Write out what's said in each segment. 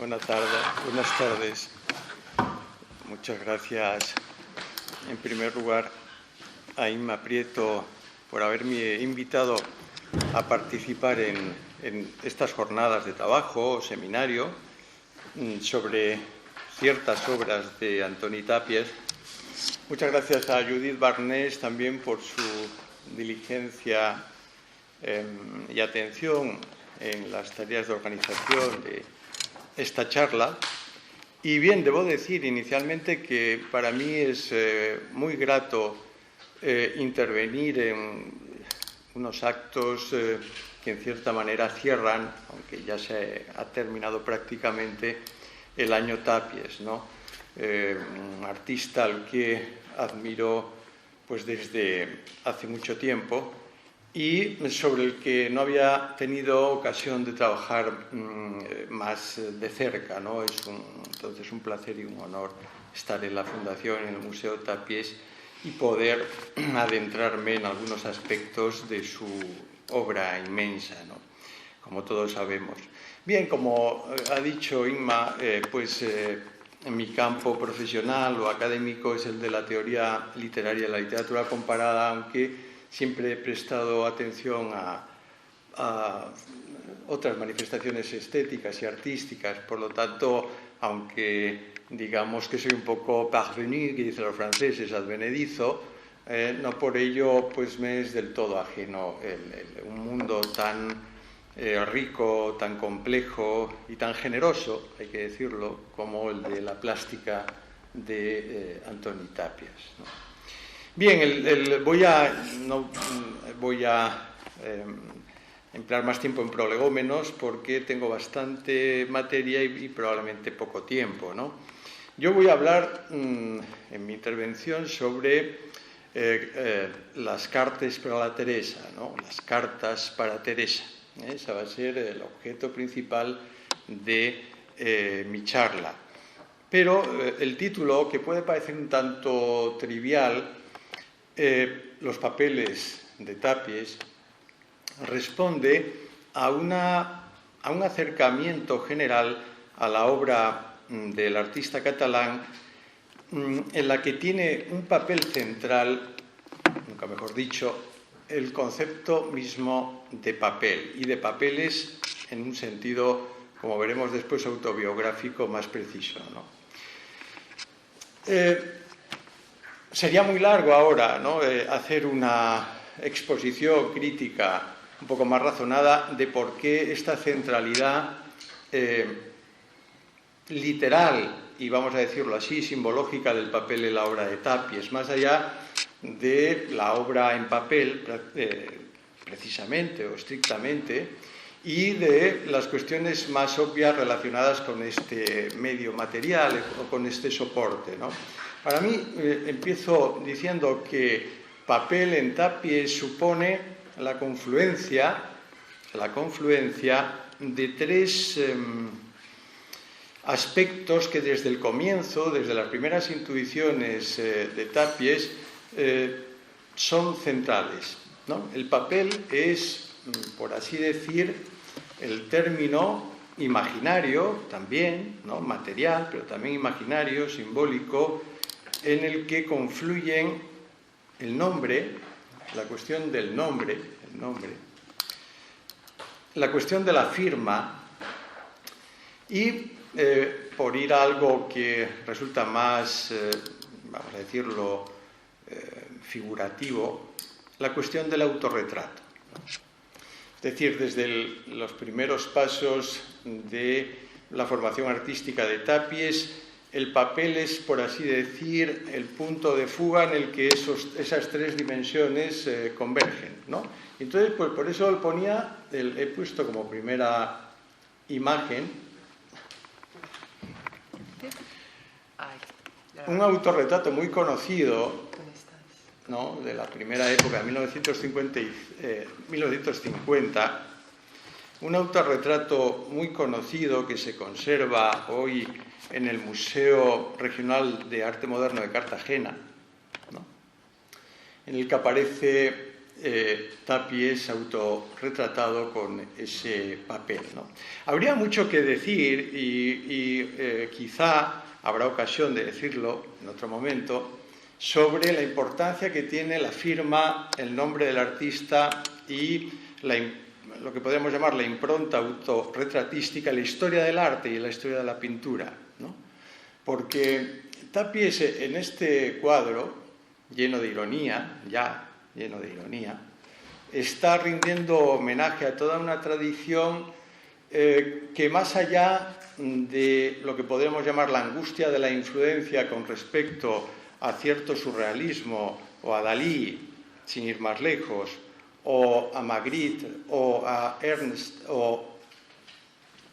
Buenas tardes. Muchas gracias, en primer lugar, a Inma Prieto por haberme invitado a participar en estas jornadas de trabajo o seminario sobre ciertas obras de Antoni Tàpies. Muchas gracias a Judith Barnés también por su diligencia y atención en las tareas de organización de esta charla. Y bien, debo decir inicialmente que para mí es muy grato intervenir en unos actos que en cierta manera cierran, aunque ya se ha terminado prácticamente, el año Tàpies, ¿no? Un artista al que admiro pues desde hace mucho tiempo y sobre el que no había tenido ocasión de trabajar más de cerca, ¿no? Entonces un placer y un honor estar en la Fundación, en el Museo Tàpies, y poder adentrarme en algunos aspectos de su obra inmensa, ¿no? Como todos sabemos. Bien, como ha dicho Inma, en mi campo profesional o académico es el de la teoría literaria, la literatura comparada, aunque siempre he prestado atención a otras manifestaciones estéticas y artísticas. Por lo tanto, aunque digamos que soy un poco parvenu, que dicen los franceses, advenedizo, no por ello pues me es del todo ajeno un mundo tan rico, tan complejo y tan generoso, hay que decirlo, como el de la plástica de Antoni Tàpies, ¿no? Bien, no voy a emplear más tiempo en prolegómenos porque tengo bastante materia y probablemente poco tiempo, ¿no? Yo voy a hablar en mi intervención sobre las cartes para la Teresa, ¿no? Las cartas para Teresa. Ese va a ser el objeto principal de mi charla. Pero el título, que puede parecer un tanto trivial, los papeles de Tàpies, responde a un acercamiento general a la obra del artista catalán, en la que tiene un papel central, nunca mejor dicho, el concepto mismo de papel, y de papeles en un sentido, como veremos después, autobiográfico más preciso, ¿no? Sería muy largo ahora, ¿no?, hacer una exposición crítica un poco más razonada de por qué esta centralidad literal y, vamos a decirlo así, simbológica del papel en la obra de Tàpies, más allá de la obra en papel, precisamente o estrictamente, y de las cuestiones más obvias relacionadas con este medio material o con este soporte, ¿no? Para mí, empiezo diciendo que papel en Tàpies supone la confluencia de tres aspectos que desde el comienzo, desde las primeras intuiciones de Tàpies, son centrales, ¿no? El papel es, por así decir, el término imaginario también, ¿no?, material, pero también imaginario, simbólico, en el que confluyen el nombre, la cuestión del nombre, la cuestión de la firma y, por ir a algo que resulta más, vamos a decirlo, figurativo, la cuestión del autorretrato, ¿no? Es decir, desde los primeros pasos de la formación artística de Tàpies, el papel es, por así decir, el punto de fuga en el que esas tres dimensiones convergen, ¿no? Entonces, pues por eso he puesto como primera imagen un autorretrato muy conocido, ¿no?, de la primera época, de 1950, un autorretrato muy conocido que se conserva hoy en el Museo Regional de Arte Moderno de Cartagena, ¿no?, en el que aparece Tapies autorretratado con ese papel, ¿no? Habría mucho que decir y quizá habrá ocasión de decirlo en otro momento sobre la importancia que tiene la firma, el nombre del artista y lo que podríamos llamar la impronta autorretratística en la historia del arte y en la historia de la pintura, ¿no? Porque Tapies en este cuadro, lleno de ironía, está rindiendo homenaje a toda una tradición que más allá de lo que podríamos llamar la angustia de la influencia con respecto a cierto surrealismo o a Dalí, sin ir más lejos, o a Magritte o a Ernst, o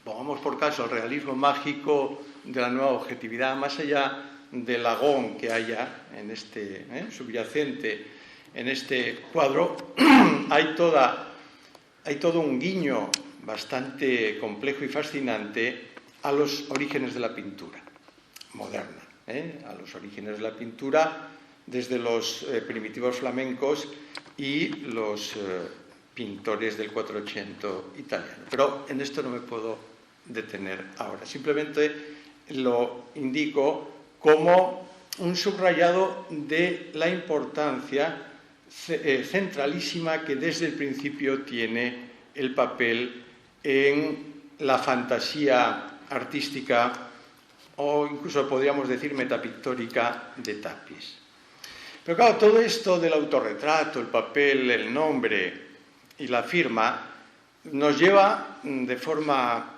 pongamos por caso el realismo mágico de la nueva objetividad, más allá del agón que haya en este subyacente en este cuadro, hay todo un guiño bastante complejo y fascinante a los orígenes de la pintura moderna, a los orígenes de la pintura desde los primitivos flamencos y los pintores del 480 italiano. Pero en esto no me puedo detener ahora. Simplemente lo indico como un subrayado de la importancia centralísima que desde el principio tiene el papel en la fantasía artística o incluso podríamos decir metapictórica de Tapies. Pero claro, todo esto del autorretrato, el papel, el nombre y la firma nos lleva de forma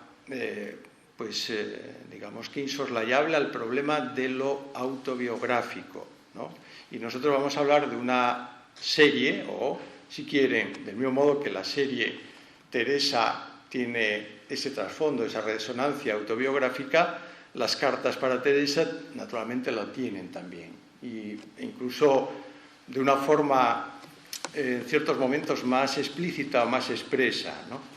digamos que insoslayable al problema de lo autobiográfico, ¿no? Y nosotros vamos a hablar de una serie, o si quieren, del mismo modo que la serie Teresa tiene ese trasfondo, esa resonancia autobiográfica, las cartas para Teresa naturalmente lo tienen también, e incluso de una forma en ciertos momentos más explícita o más expresa, ¿no?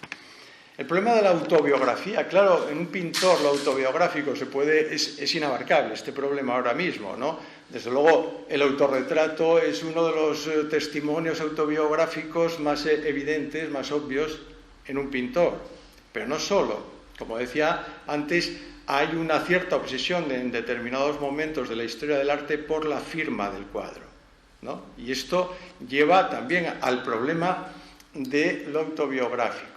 El problema de la autobiografía, claro, en un pintor lo autobiográfico es inabarcable, este problema ahora mismo, ¿no? Desde luego, el autorretrato es uno de los testimonios autobiográficos más evidentes, más obvios en un pintor. Pero no solo. Como decía antes, hay una cierta obsesión en determinados momentos de la historia del arte por la firma del cuadro, ¿no? Y esto lleva también al problema de lo autobiográfico.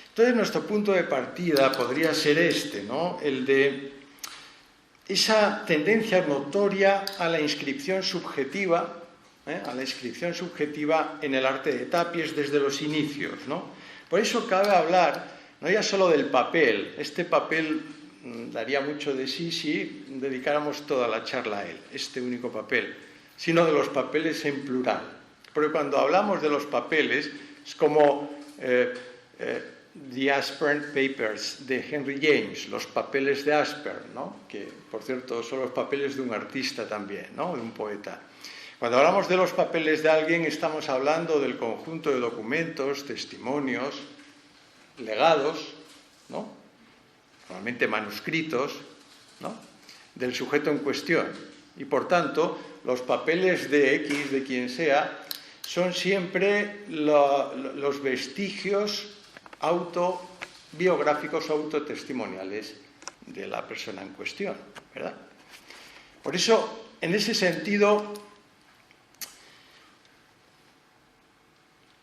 Entonces, nuestro punto de partida podría ser este, ¿no? El de esa tendencia notoria a la inscripción subjetiva, en el arte de Tapies desde los inicios, ¿no? Por eso cabe hablar no ya solo del papel. Este papel daría mucho de sí si dedicáramos toda la charla a él, este único papel, sino de los papeles en plural. Porque cuando hablamos de los papeles es como The Aspern Papers de Henry James, los papeles de Aspern, ¿no? Que, por cierto, son los papeles de un artista también, ¿no? De un poeta. Cuando hablamos de los papeles de alguien, estamos hablando del conjunto de documentos, testimonios, legados, ¿no? Normalmente manuscritos, ¿no? Del sujeto en cuestión. Y, por tanto, los papeles de X, de quien sea, son siempre los vestigios autobiográficos o autotestimoniales de la persona en cuestión, ¿verdad? Por eso, en ese sentido,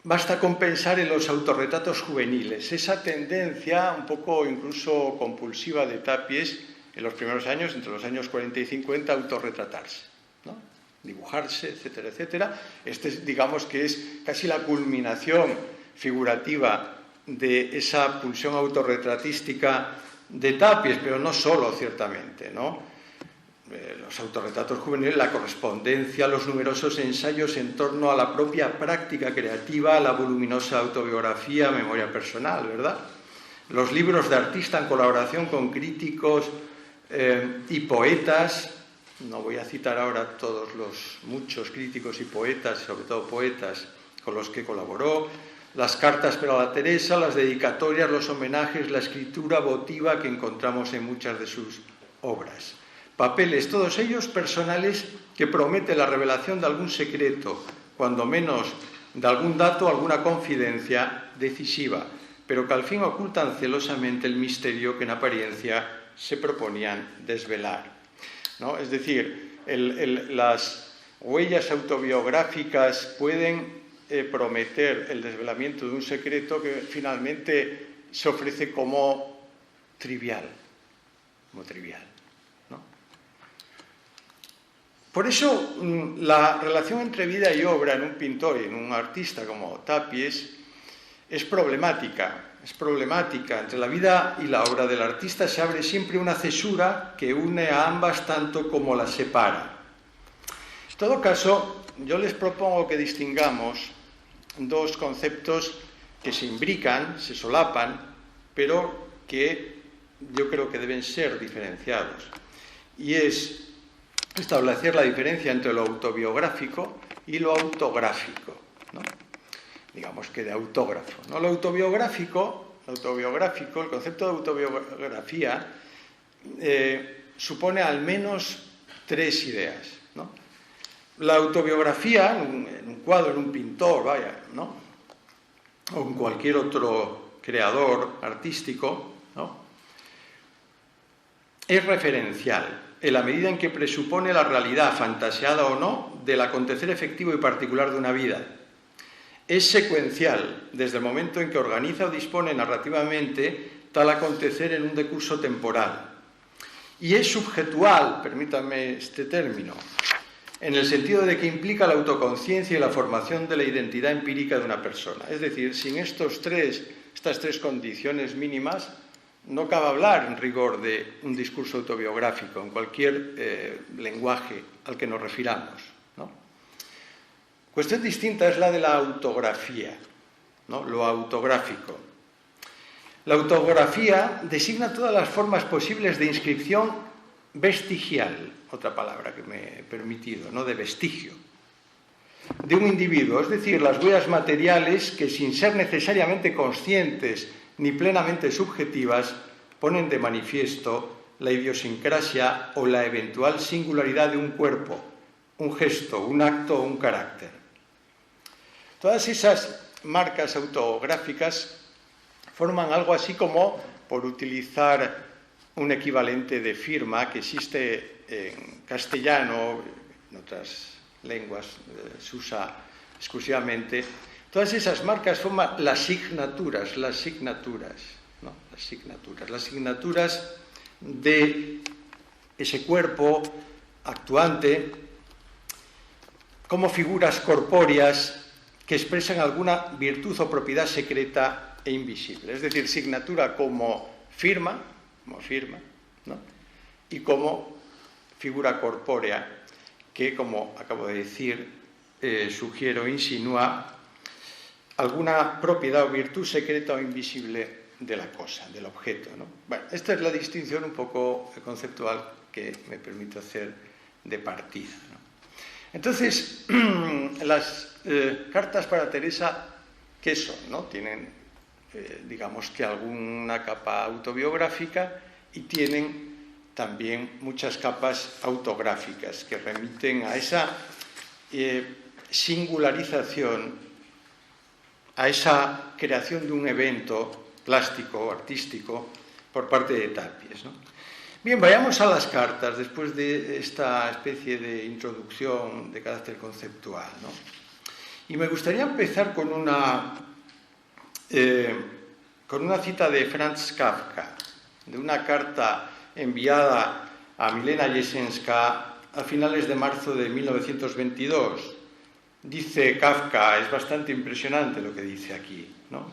basta con pensar en los autorretratos juveniles, esa tendencia un poco incluso compulsiva de Tapies en los primeros años, entre los años 40 y 50, a autorretratarse, ¿no? Dibujarse, etcétera, etcétera. Digamos que es casi la culminación figurativa de esa pulsión autorretratística de Tapies, pero no solo, ciertamente, ¿no? Los autorretratos juveniles, la correspondencia, los numerosos ensayos en torno a la propia práctica creativa, la voluminosa autobiografía, memoria personal, ¿verdad? Los libros de artista en colaboración con críticos y poetas. No voy a citar ahora todos los muchos críticos y poetas, sobre todo poetas, con los que colaboró. Las cartas para la Teresa, las dedicatorias, los homenajes, la escritura votiva que encontramos en muchas de sus obras. Papeles, todos ellos personales, que prometen la revelación de algún secreto, cuando menos de algún dato o alguna confidencia decisiva, pero que al fin ocultan celosamente el misterio que en apariencia se proponían desvelar, ¿no? Es decir, las huellas autobiográficas pueden prometer el desvelamiento de un secreto que finalmente se ofrece como trivial, ¿no? Por eso, la relación entre vida y obra en un pintor y en un artista como Tapies es problemática. Entre la vida y la obra del artista se abre siempre una cesura que une a ambas tanto como las separa. En todo caso, yo les propongo que distingamos dos conceptos que se imbrican, se solapan, pero que yo creo que deben ser diferenciados. Y es establecer la diferencia entre lo autobiográfico y lo autográfico, ¿no? Digamos que de autógrafo, ¿no? Lo autobiográfico, el concepto de autobiografía supone al menos tres ideas, ¿no? La autobiografía, en un cuadro, en un pintor, ¿no? O en cualquier otro creador artístico, ¿no? Es referencial en la medida en que presupone la realidad, fantaseada o no, del acontecer efectivo y particular de una vida. Es secuencial desde el momento en que organiza o dispone narrativamente tal acontecer en un decurso temporal. Y es subjetual, permítanme este término, en el sentido de que implica la autoconciencia y la formación de la identidad empírica de una persona. Es decir, sin estas tres condiciones mínimas, no cabe hablar en rigor de un discurso autobiográfico en cualquier lenguaje al que nos refiramos, ¿no? Cuestión distinta es la de la autografía, ¿no? Lo autográfico. La autografía designa todas las formas posibles de inscripción vestigial, otra palabra que me he permitido, ¿no? De vestigio, de un individuo, es decir, las huellas materiales que, sin ser necesariamente conscientes ni plenamente subjetivas, ponen de manifiesto la idiosincrasia o la eventual singularidad de un cuerpo, un gesto, un acto o un carácter. Todas esas marcas autográficas forman algo así como, por utilizar un equivalente de firma que existe en castellano, en otras lenguas se usa exclusivamente. Todas esas marcas forman las signaturas, ¿no? Las signaturas de ese cuerpo actuante como figuras corpóreas que expresan alguna virtud o propiedad secreta e invisible. Es decir, signatura como firma, ¿no? Y como figura corpórea que, como acabo de decir, sugiero, insinúa alguna propiedad o virtud secreta o invisible de la cosa, del objeto, ¿no? Bueno, esta es la distinción un poco conceptual que me permito hacer de partida, ¿no? Entonces, las cartas para Teresa, ¿qué son, no? Tienen, digamos que alguna capa autobiográfica y tienen también muchas capas autográficas que remiten a esa singularización, a esa creación de un evento plástico o artístico por parte de Tapies, ¿no? Bien, vayamos a las cartas después de esta especie de introducción de carácter conceptual, ¿no? Y me gustaría empezar con una cita de Franz Kafka, de una carta enviada a Milena Jesenská a finales de marzo de 1922. Dice Kafka, es bastante impresionante lo que dice aquí, ¿no?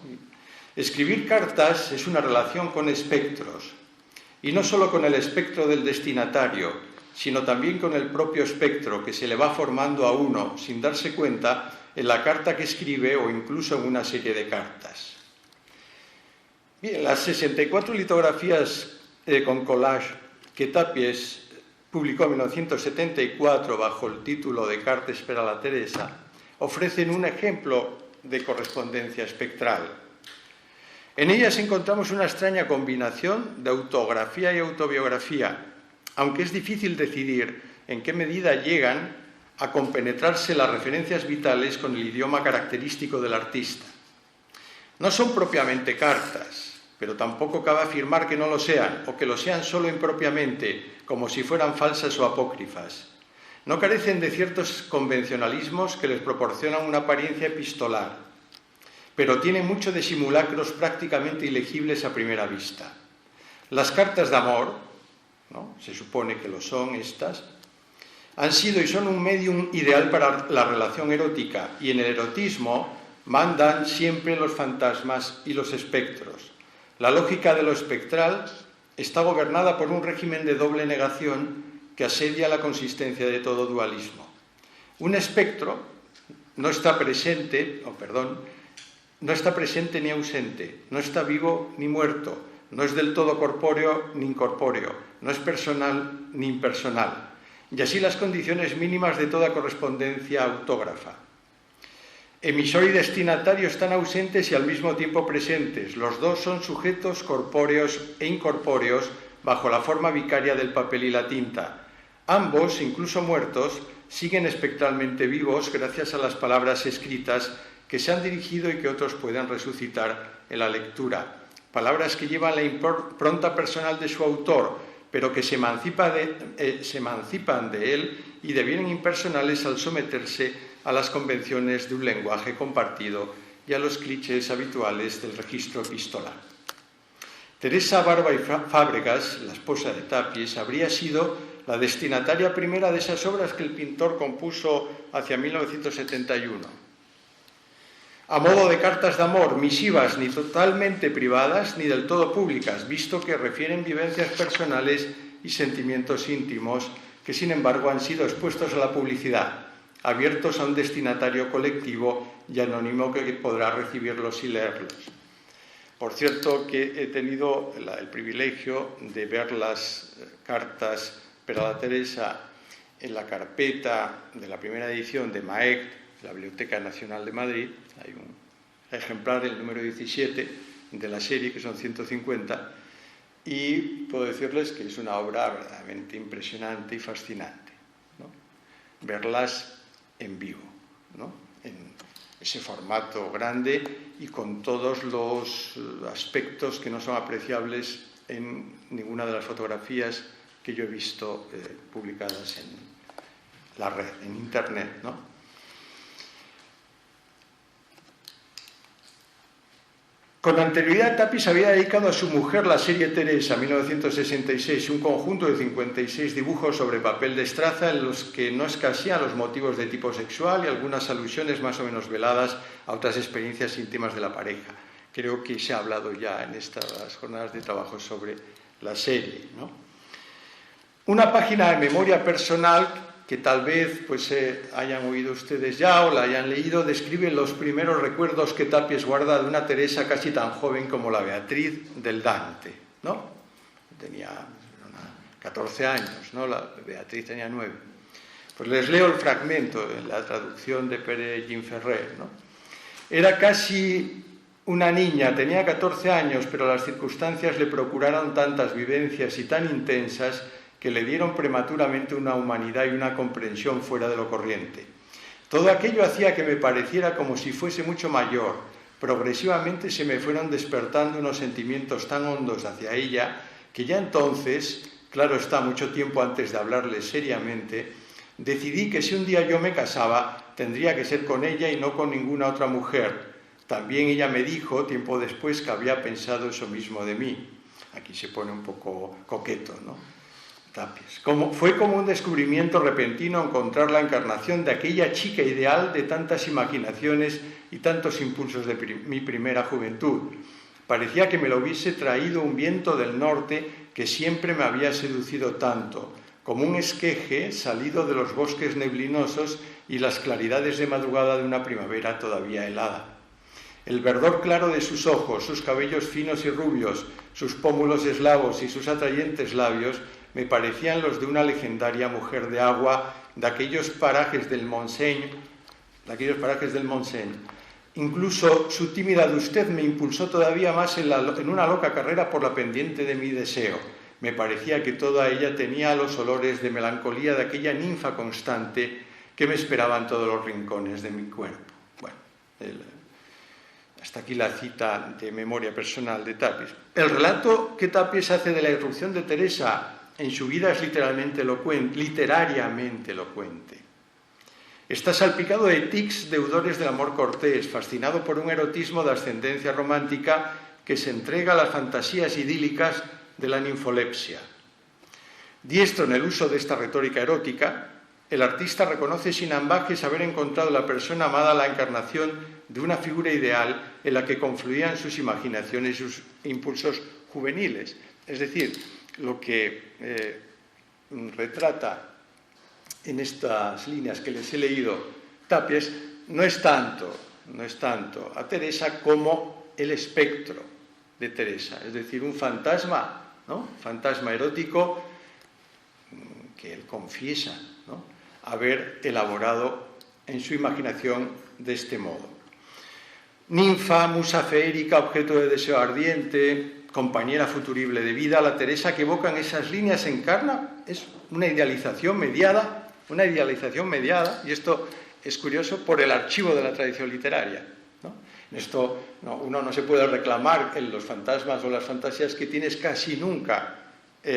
Escribir cartas es una relación con espectros, y no solo con el espectro del destinatario, sino también con el propio espectro que se le va formando a uno sin darse cuenta en la carta que escribe o incluso en una serie de cartas. Bien, las 64 litografías con collage que Tapies publicó en 1974 bajo el título de Cartes per a la Teresa, ofrecen un ejemplo de correspondencia espectral. En ellas encontramos una extraña combinación de autografía y autobiografía, aunque es difícil decidir en qué medida llegan a compenetrarse las referencias vitales con el idioma característico del artista. No son propiamente cartas, pero tampoco cabe afirmar que no lo sean, o que lo sean solo impropiamente, como si fueran falsas o apócrifas. No carecen de ciertos convencionalismos que les proporcionan una apariencia epistolar, pero tienen mucho de simulacros prácticamente ilegibles a primera vista. Las cartas de amor, ¿no?, se supone que lo son estas, han sido y son un medium ideal para la relación erótica, y en el erotismo mandan siempre los fantasmas y los espectros. La lógica de lo espectral está gobernada por un régimen de doble negación que asedia la consistencia de todo dualismo. Un espectro no está presente ni ausente, no está vivo ni muerto, no es del todo corpóreo ni incorpóreo, no es personal ni impersonal, y así las condiciones mínimas de toda correspondencia autógrafa. Emisor y destinatario están ausentes y al mismo tiempo presentes. Los dos son sujetos corpóreos e incorpóreos bajo la forma vicaria del papel y la tinta. Ambos, incluso muertos, siguen espectralmente vivos gracias a las palabras escritas que se han dirigido y que otros pueden resucitar en la lectura. Palabras que llevan la impronta personal de su autor, pero que se emancipan de él y devienen impersonales al someterse a las convenciones de un lenguaje compartido y a los clichés habituales del registro epistolar. Teresa Barba y Fábregas, la esposa de Tapies, habría sido la destinataria primera de esas obras que el pintor compuso hacia 1971. A modo de cartas de amor, misivas ni totalmente privadas ni del todo públicas, visto que refieren vivencias personales y sentimientos íntimos que, sin embargo, han sido expuestos a la publicidad, abiertos a un destinatario colectivo y anónimo que podrá recibirlos y leerlos. Por cierto, que he tenido el privilegio de ver las cartas para la Teresa en la carpeta de la primera edición de MAEC, de la Biblioteca Nacional de Madrid. Hay un ejemplar, el número 17 de la serie, que son 150, y puedo decirles que es una obra verdaderamente impresionante y fascinante, ¿no?, verlas en vivo, ¿no?, en ese formato grande y con todos los aspectos que no son apreciables en ninguna de las fotografías que yo he visto publicadas en la red, en Internet, ¿no? Con anterioridad, Tapies había dedicado a su mujer la serie Teresa, 1966, un conjunto de 56 dibujos sobre papel de estraza en los que no escasean los motivos de tipo sexual y algunas alusiones más o menos veladas a otras experiencias íntimas de la pareja. Creo que se ha hablado ya en estas jornadas de trabajo sobre la serie, ¿no? Una página de memoria personal que tal vez hayan oído ustedes ya o la hayan leído, describe los primeros recuerdos que Tapies guarda de una Teresa casi tan joven como la Beatriz del Dante, ¿no? Tenía 14 años, ¿no? La Beatriz tenía 9. Pues les leo el fragmento en la traducción de Pere Ginferrer, ¿no? Era casi una niña, tenía 14 años, pero las circunstancias le procuraron tantas vivencias y tan intensas que le dieron prematuramente una humanidad y una comprensión fuera de lo corriente. Todo aquello hacía que me pareciera como si fuese mucho mayor. Progresivamente se me fueron despertando unos sentimientos tan hondos hacia ella que ya entonces, claro está, mucho tiempo antes de hablarle seriamente, decidí que si un día yo me casaba, tendría que ser con ella y no con ninguna otra mujer. También ella me dijo, tiempo después, que había pensado eso mismo de mí. Aquí se pone un poco coqueto, ¿no? Tapies. Fue como un descubrimiento repentino encontrar la encarnación de aquella chica ideal de tantas imaginaciones y tantos impulsos de mi primera juventud. Parecía que me lo hubiese traído un viento del norte que siempre me había seducido tanto, como un esqueje salido de los bosques neblinosos y las claridades de madrugada de una primavera todavía helada. El verdor claro de sus ojos, sus cabellos finos y rubios, sus pómulos eslavos y sus atrayentes labios me parecían los de una legendaria mujer de agua de aquellos parajes del Montseny. Incluso su tímida adustez me impulsó todavía más en una loca carrera por la pendiente de mi deseo. Me parecía que toda ella tenía los olores de melancolía de aquella ninfa constante que me esperaba en todos los rincones de mi cuerpo. Bueno, hasta aquí la cita de memoria personal de Tapies. El relato que Tapies hace de la irrupción de Teresa en su vida es literariamente elocuente. Está salpicado de tics deudores del amor cortés, fascinado por un erotismo de ascendencia romántica que se entrega a las fantasías idílicas de la ninfolepsia. Diestro en el uso de esta retórica erótica, el artista reconoce sin ambajes haber encontrado la persona amada la encarnación de una figura ideal en la que confluían sus imaginaciones y sus impulsos juveniles. Es decir, lo que retrata en estas líneas que les he leído Tapies no es tanto a Teresa como el espectro de Teresa, es decir, un fantasma, ¿no? Fantasma erótico que él confiesa, ¿no?, haber elaborado en su imaginación de este modo. Ninfa, musa feérica, objeto de deseo ardiente, compañera futurible de vida, la Teresa que evocan esas líneas encarna es una idealización mediada, y esto es curioso, por el archivo de la tradición literaria, ¿no? Esto uno no se puede reclamar en los fantasmas o las fantasías que tienes casi nunca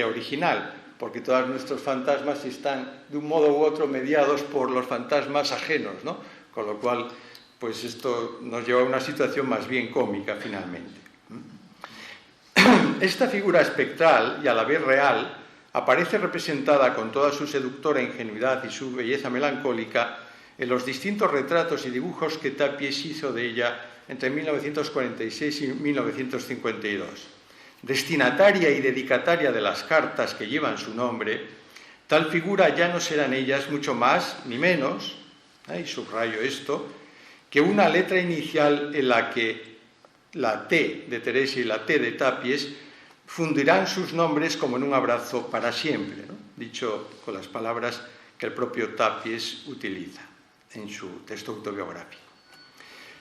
original, porque todos nuestros fantasmas están de un modo u otro mediados por los fantasmas ajenos, ¿no? Con lo cual, pues esto nos lleva a una situación más bien cómica finalmente. Esta figura espectral y a la vez real aparece representada con toda su seductora ingenuidad y su belleza melancólica en los distintos retratos y dibujos que Tapies hizo de ella entre 1946 y 1952. Destinataria y dedicataria de las cartas que llevan su nombre, tal figura ya no serán ellas mucho más ni menos, y subrayo esto, que una letra inicial en la que la T de Teresa y la T de Tapies fundirán sus nombres como en un abrazo para siempre, ¿no?, dicho con las palabras que el propio Tapies utiliza en su texto autobiográfico.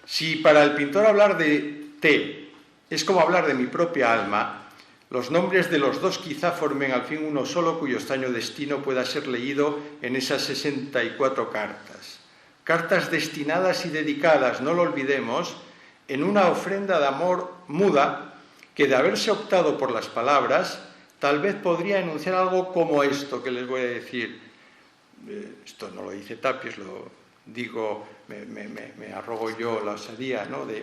Si para el pintor hablar de T es como hablar de mi propia alma, los nombres de los dos quizá formen al fin uno solo cuyo extraño destino pueda ser leído en esas 64 cartas. Cartas destinadas y dedicadas, no lo olvidemos, en una ofrenda de amor muda que de haberse optado por las palabras, tal vez podría enunciar algo como esto que les voy a decir. Esto no lo dice Tapies, lo digo, me arrogo yo la osadía, ¿no?, de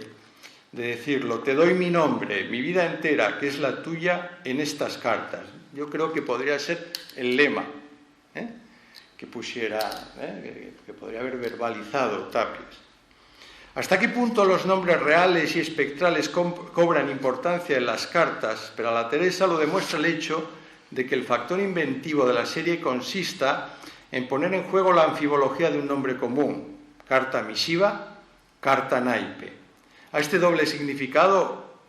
decirlo. Te doy mi nombre, mi vida entera, que es la tuya, en estas cartas. Yo creo que podría ser el lema que pusiera, que podría haber verbalizado Tapies. ¿Hasta qué punto los nombres reales y espectrales cobran importancia en las cartas? Pero a la Teresa lo demuestra el hecho de que el factor inventivo de la serie consista en poner en juego la anfibología de un nombre común, carta misiva, carta naipe. A este doble significado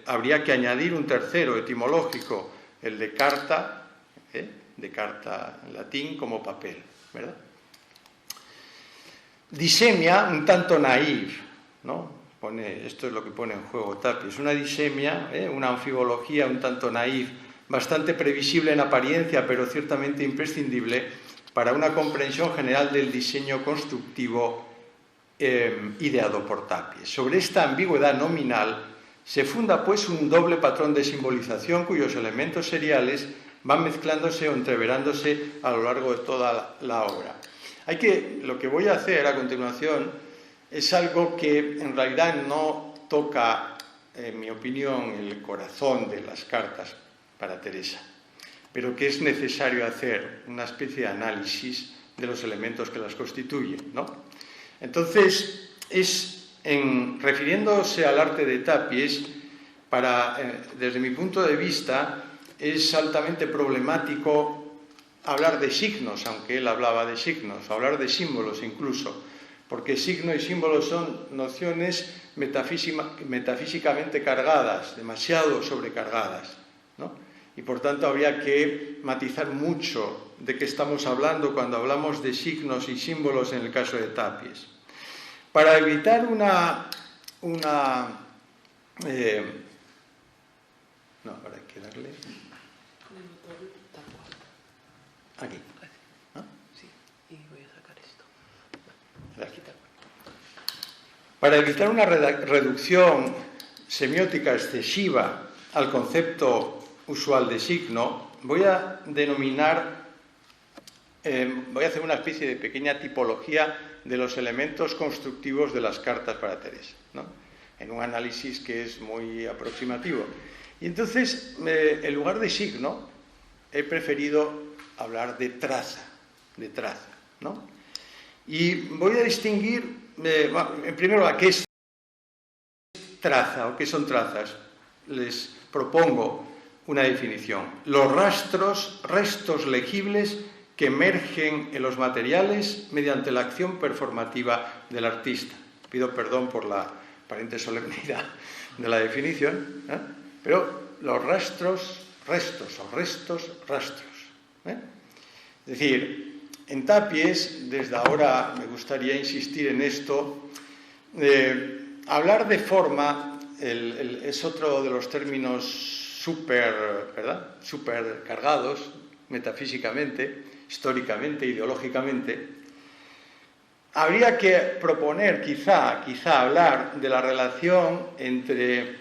habría que añadir un tercero etimológico, el de carta en latín como papel, ¿verdad? Disemia, un tanto naif, ¿no? Esto es lo que pone en juego Tapies, una disemia, una anfibología un tanto naif, bastante previsible en apariencia, pero ciertamente imprescindible para una comprensión general del diseño constructivo ideado por Tapies. Sobre esta ambigüedad nominal se funda pues un doble patrón de simbolización cuyos elementos seriales van mezclándose o entreverándose a lo largo de toda la obra. Lo que voy a hacer a continuación es algo que en realidad no toca, en mi opinión, el corazón de las cartas para Teresa, pero que es necesario hacer una especie de análisis de los elementos que las constituyen, ¿no? Entonces, refiriéndose al arte de Tapies, desde mi punto de vista, es altamente problemático hablar de signos, aunque él hablaba de signos, hablar de símbolos incluso, porque signo y símbolo son nociones metafísicamente cargadas, demasiado sobrecargadas, ¿no? Y por tanto habría que matizar mucho de qué estamos hablando cuando hablamos de signos y símbolos en el caso de Tapies. Para evitar ahora hay que darle aquí, ¿no? Sí, y voy a sacar esto. Para evitar una reducción semiótica excesiva al concepto usual de signo, voy a hacer una especie de pequeña tipología de los elementos constructivos de las cartas para Teresa, ¿no? En un análisis que es muy aproximativo. Y entonces, en lugar de signo, he preferido hablar de traza, ¿no? Y voy a distinguir, en primer lugar, qué es traza o qué son trazas. Les propongo una definición. Los restos legibles que emergen en los materiales mediante la acción performativa del artista. Pido perdón por la aparente solemnidad de la definición, pero los rastros. Es decir, en Tapies, desde ahora me gustaría insistir en esto, hablar de forma es otro de los términos súper cargados metafísicamente, históricamente, ideológicamente. Habría que proponer, quizá hablar de la relación entre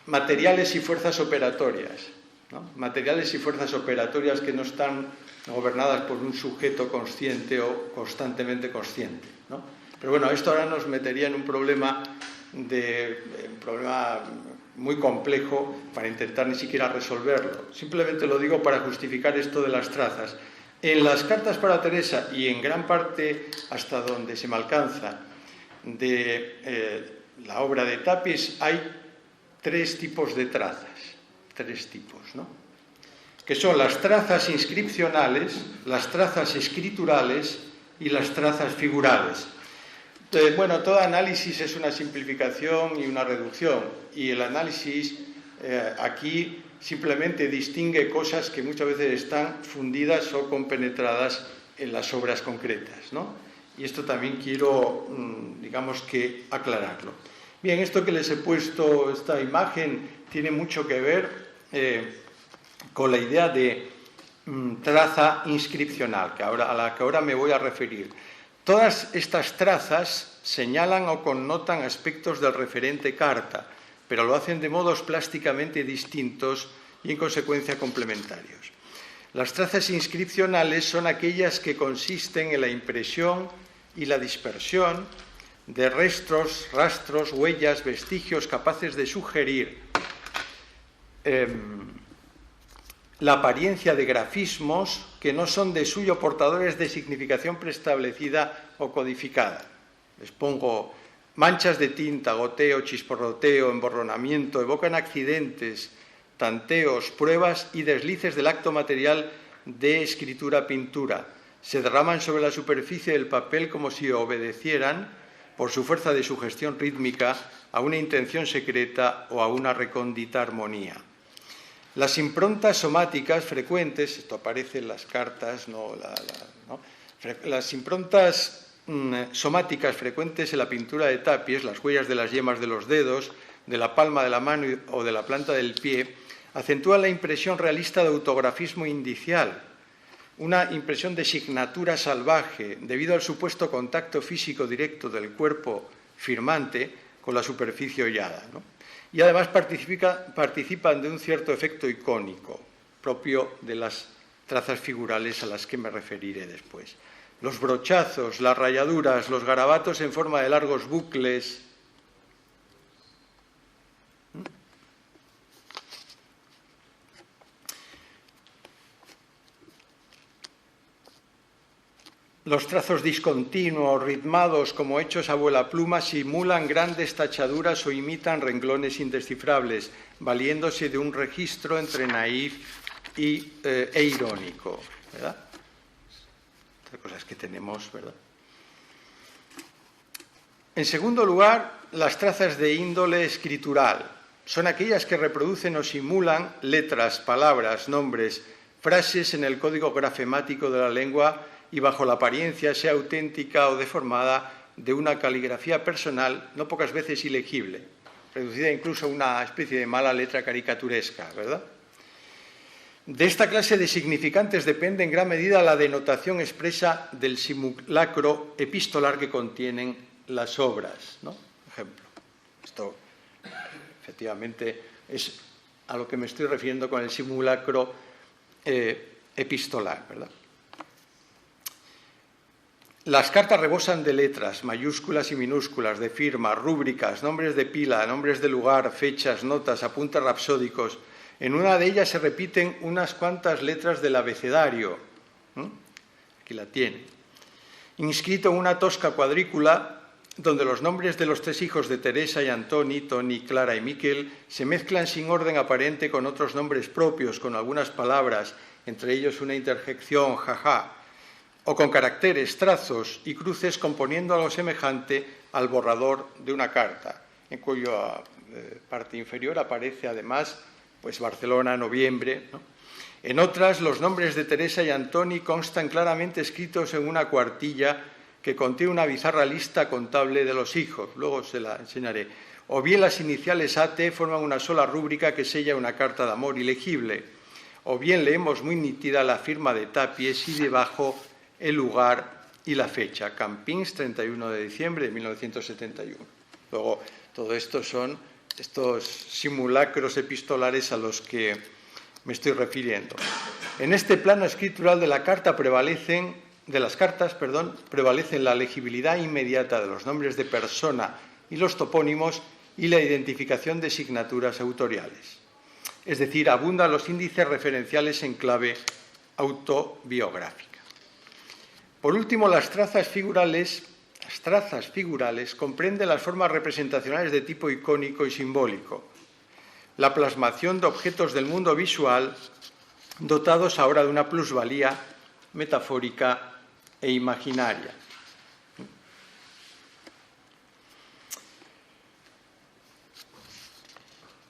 materiales y fuerzas operatorias, ¿no? Materiales y fuerzas operatorias que no están gobernadas por un sujeto consciente o constantemente consciente, ¿no? Pero bueno, esto ahora nos metería en un problema muy complejo para intentar ni siquiera resolverlo. Simplemente lo digo para justificar esto de las trazas. En las cartas para Teresa y en gran parte hasta donde se me alcanza de la obra de Tapies hay tres tipos de trazas, ¿no? Que son las trazas inscripcionales, las trazas escriturales y las trazas figurales. Bueno, todo análisis es una simplificación y una reducción, y el análisis aquí simplemente distingue cosas que muchas veces están fundidas o compenetradas en las obras concretas, ¿no? Y esto también quiero, digamos que, aclararlo. Bien, esto que les he puesto, esta imagen, tiene mucho que ver con la idea de traza inscripcional, a la que ahora me voy a referir. Todas estas trazas señalan o connotan aspectos del referente carta, pero lo hacen de modos plásticamente distintos y, en consecuencia, complementarios. Las trazas inscripcionales son aquellas que consisten en la impresión y la dispersión de restos, rastros, huellas, vestigios capaces de sugerir la apariencia de grafismos que no son de suyo portadores de significación preestablecida o codificada. Les pongo manchas de tinta, goteo, chisporroteo, emborronamiento, evocan accidentes, tanteos, pruebas y deslices del acto material de escritura-pintura. Se derraman sobre la superficie del papel como si obedecieran, por su fuerza de sugestión rítmica, a una intención secreta o a una recóndita armonía. Las improntas somáticas frecuentes, esto aparece en las cartas, las improntas somáticas frecuentes en la pintura de Tapies, las huellas de las yemas de los dedos, de la palma de la mano o de la planta del pie, acentúan la impresión realista de autografismo indicial, una impresión de signatura salvaje debido al supuesto contacto físico directo del cuerpo firmante con la superficie hollada, ¿no? Y además participan de un cierto efecto icónico propio de las trazas figurales a las que me referiré después. Los brochazos, las rayaduras, los garabatos en forma de largos bucles. Los trazos discontinuos, ritmados como hechos a vuelapluma, simulan grandes tachaduras o imitan renglones indescifrables, valiéndose de un registro entre naif e irónico, ¿verdad? Otras cosas que tenemos, ¿verdad? En segundo lugar, las trazas de índole escritural. Son aquellas que reproducen o simulan letras, palabras, nombres, frases en el código grafemático de la lengua y bajo la apariencia, sea auténtica o deformada, de una caligrafía personal, no pocas veces ilegible, reducida incluso a una especie de mala letra caricaturesca, ¿verdad? De esta clase de significantes depende en gran medida la denotación expresa del simulacro epistolar que contienen las obras, ¿no? Por ejemplo, esto efectivamente es a lo que me estoy refiriendo con el simulacro epistolar, ¿verdad? Las cartas rebosan de letras, mayúsculas y minúsculas, de firmas, rúbricas, nombres de pila, nombres de lugar, fechas, notas, apuntes rapsódicos. En una de ellas se repiten unas cuantas letras del abecedario. Aquí la tiene. Inscrito en una tosca cuadrícula, donde los nombres de los 3 hijos de Teresa y Antoni, Toni, Clara y Miquel, se mezclan sin orden aparente con otros nombres propios, con algunas palabras, entre ellos una interjección, jaja, o con caracteres, trazos y cruces componiendo algo semejante al borrador de una carta, en cuya parte inferior aparece además pues Barcelona, noviembre, ¿no? En otras, los nombres de Teresa y Antoni constan claramente escritos en una cuartilla que contiene una bizarra lista contable de los hijos, luego se la enseñaré. O bien las iniciales AT forman una sola rúbrica que sella una carta de amor ilegible, o bien leemos muy nítida la firma de Tapies y debajo el lugar y la fecha, Campins, 31 de diciembre de 1971. Luego, todo esto son estos simulacros epistolares a los que me estoy refiriendo. En este plano escritural de la carta prevalecen la legibilidad inmediata de los nombres de persona y los topónimos y la identificación de signaturas autoriales. Es decir, abundan los índices referenciales en clave autobiográfica. Por último, las trazas figurales comprenden las formas representacionales de tipo icónico y simbólico, la plasmación de objetos del mundo visual dotados ahora de una plusvalía metafórica e imaginaria.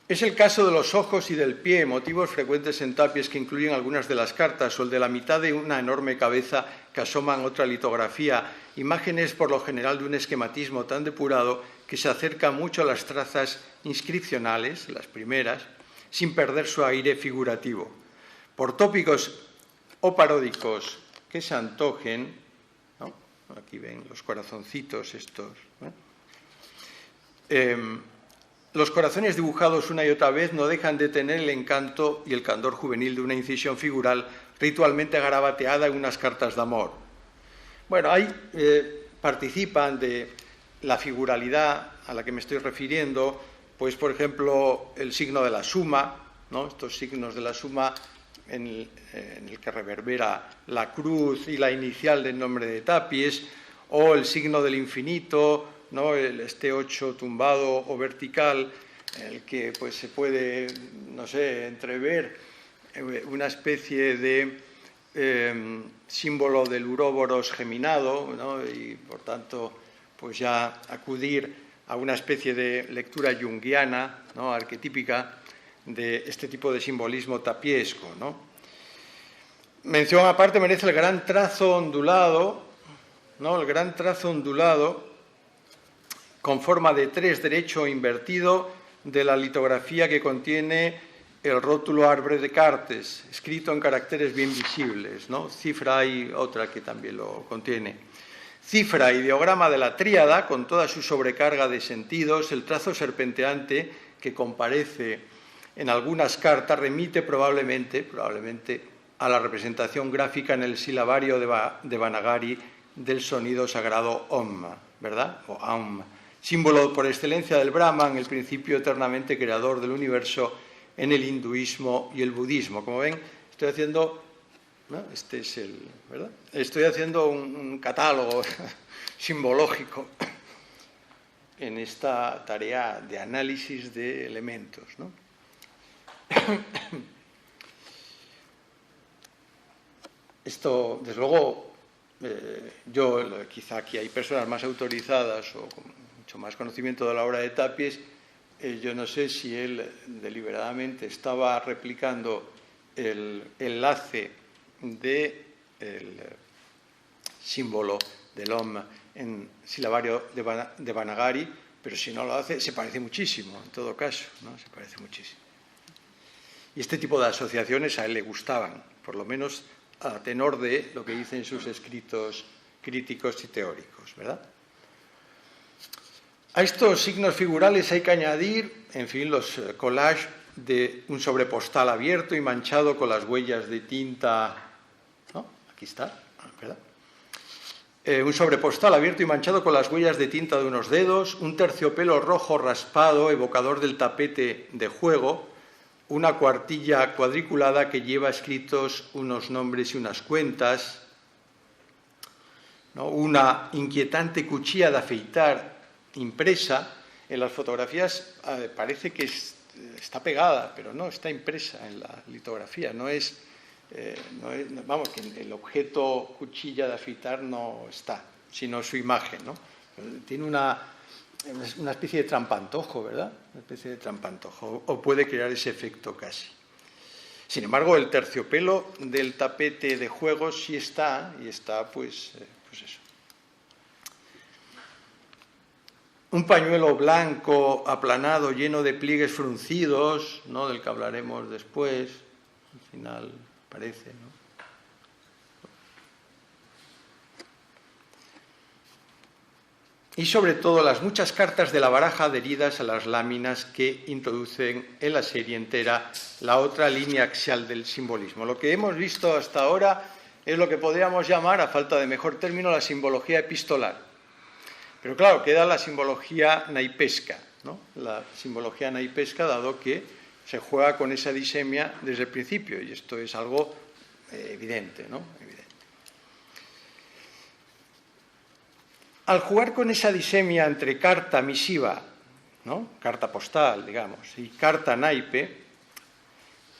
Es el caso de los ojos y del pie, motivos frecuentes en Tapies que incluyen algunas de las cartas, o el de la mitad de una enorme cabeza que asoma en otra litografía, imágenes por lo general de un esquematismo tan depurado que se acerca mucho a las trazas inscripcionales, las primeras, sin perder su aire figurativo. Por tópicos o paródicos que se antojen, ¿no? Aquí ven los corazoncitos estos, los corazones dibujados una y otra vez no dejan de tener el encanto y el candor juvenil de una incisión figural ritualmente garabateada en unas cartas de amor. Bueno, ahí participan de la figuralidad a la que me estoy refiriendo, pues por ejemplo el signo de la suma, ¿no? Estos signos de la suma en el que reverbera la cruz y la inicial del nombre de Tapies, o el signo del infinito, ¿no? Este 8 tumbado o vertical, en el que pues, se puede, no sé, entrever una especie de símbolo del uróboros geminado, ¿no? Y por tanto pues ya acudir a una especie de lectura junguiana, ¿no? Arquetípica de este tipo de simbolismo tapiesco, ¿no? Mención aparte merece el gran trazo ondulado, ¿no? El gran trazo ondulado con forma de 3 derecho o invertido de la litografía que contiene el rótulo Arbre de Cartes, escrito en caracteres bien visibles, ¿no? Cifra y otra que también lo contiene. Cifra, ideograma de la tríada, con toda su sobrecarga de sentidos, el trazo serpenteante que comparece en algunas cartas remite probablemente a la representación gráfica en el silabario de Banagari del sonido sagrado Om, ¿verdad? O Aum, símbolo por excelencia del Brahman, el principio eternamente creador del universo en el hinduismo y el budismo. Como ven, estoy haciendo, ¿no? Este es el, ¿verdad? Estoy haciendo un catálogo simbológico en esta tarea de análisis de elementos, ¿no? Esto, desde luego, quizá aquí hay personas más autorizadas o con mucho más conocimiento de la obra de Tapies. Yo no sé si él deliberadamente estaba replicando el enlace del símbolo del Om en silabario de Banagari, pero si no lo hace, se parece muchísimo, en todo caso, ¿no? Se parece muchísimo. Y este tipo de asociaciones a él le gustaban, por lo menos a tenor de lo que dicen sus escritos críticos y teóricos, ¿verdad? A estos signos figurales hay que añadir, en fin, los collages de un sobrepostal abierto y manchado con las huellas de tinta, ¿no? Aquí está, ¿verdad? Un sobrepostal abierto y manchado con las huellas de tinta de unos dedos, un terciopelo rojo raspado, evocador del tapete de juego, una cuartilla cuadriculada que lleva escritos unos nombres y unas cuentas, ¿no? Una inquietante cuchilla de afeitar impresa. En las fotografías parece que está pegada, pero no, está impresa en la litografía. Vamos, que el objeto cuchilla de afeitar no está, sino su imagen, ¿no? Tiene una especie de trampantojo, ¿verdad? Una especie de trampantojo, o puede crear ese efecto casi. Sin embargo, el terciopelo del tapete de juego sí está, y está, pues eso. Un pañuelo blanco aplanado, lleno de pliegues fruncidos, ¿no? Del que hablaremos después, al final parece, ¿no? Y sobre todo las muchas cartas de la baraja adheridas a las láminas que introducen en la serie entera la otra línea axial del simbolismo. Lo que hemos visto hasta ahora es lo que podríamos llamar, a falta de mejor término, la simbología epistolar. Pero claro, queda la simbología naipesca, ¿no? La simbología naipesca, dado que se juega con esa disemia desde el principio, y esto es algo evidente, ¿no? Evidente. Al jugar con esa disemia entre carta misiva, ¿no? Carta postal, digamos, y carta naipe,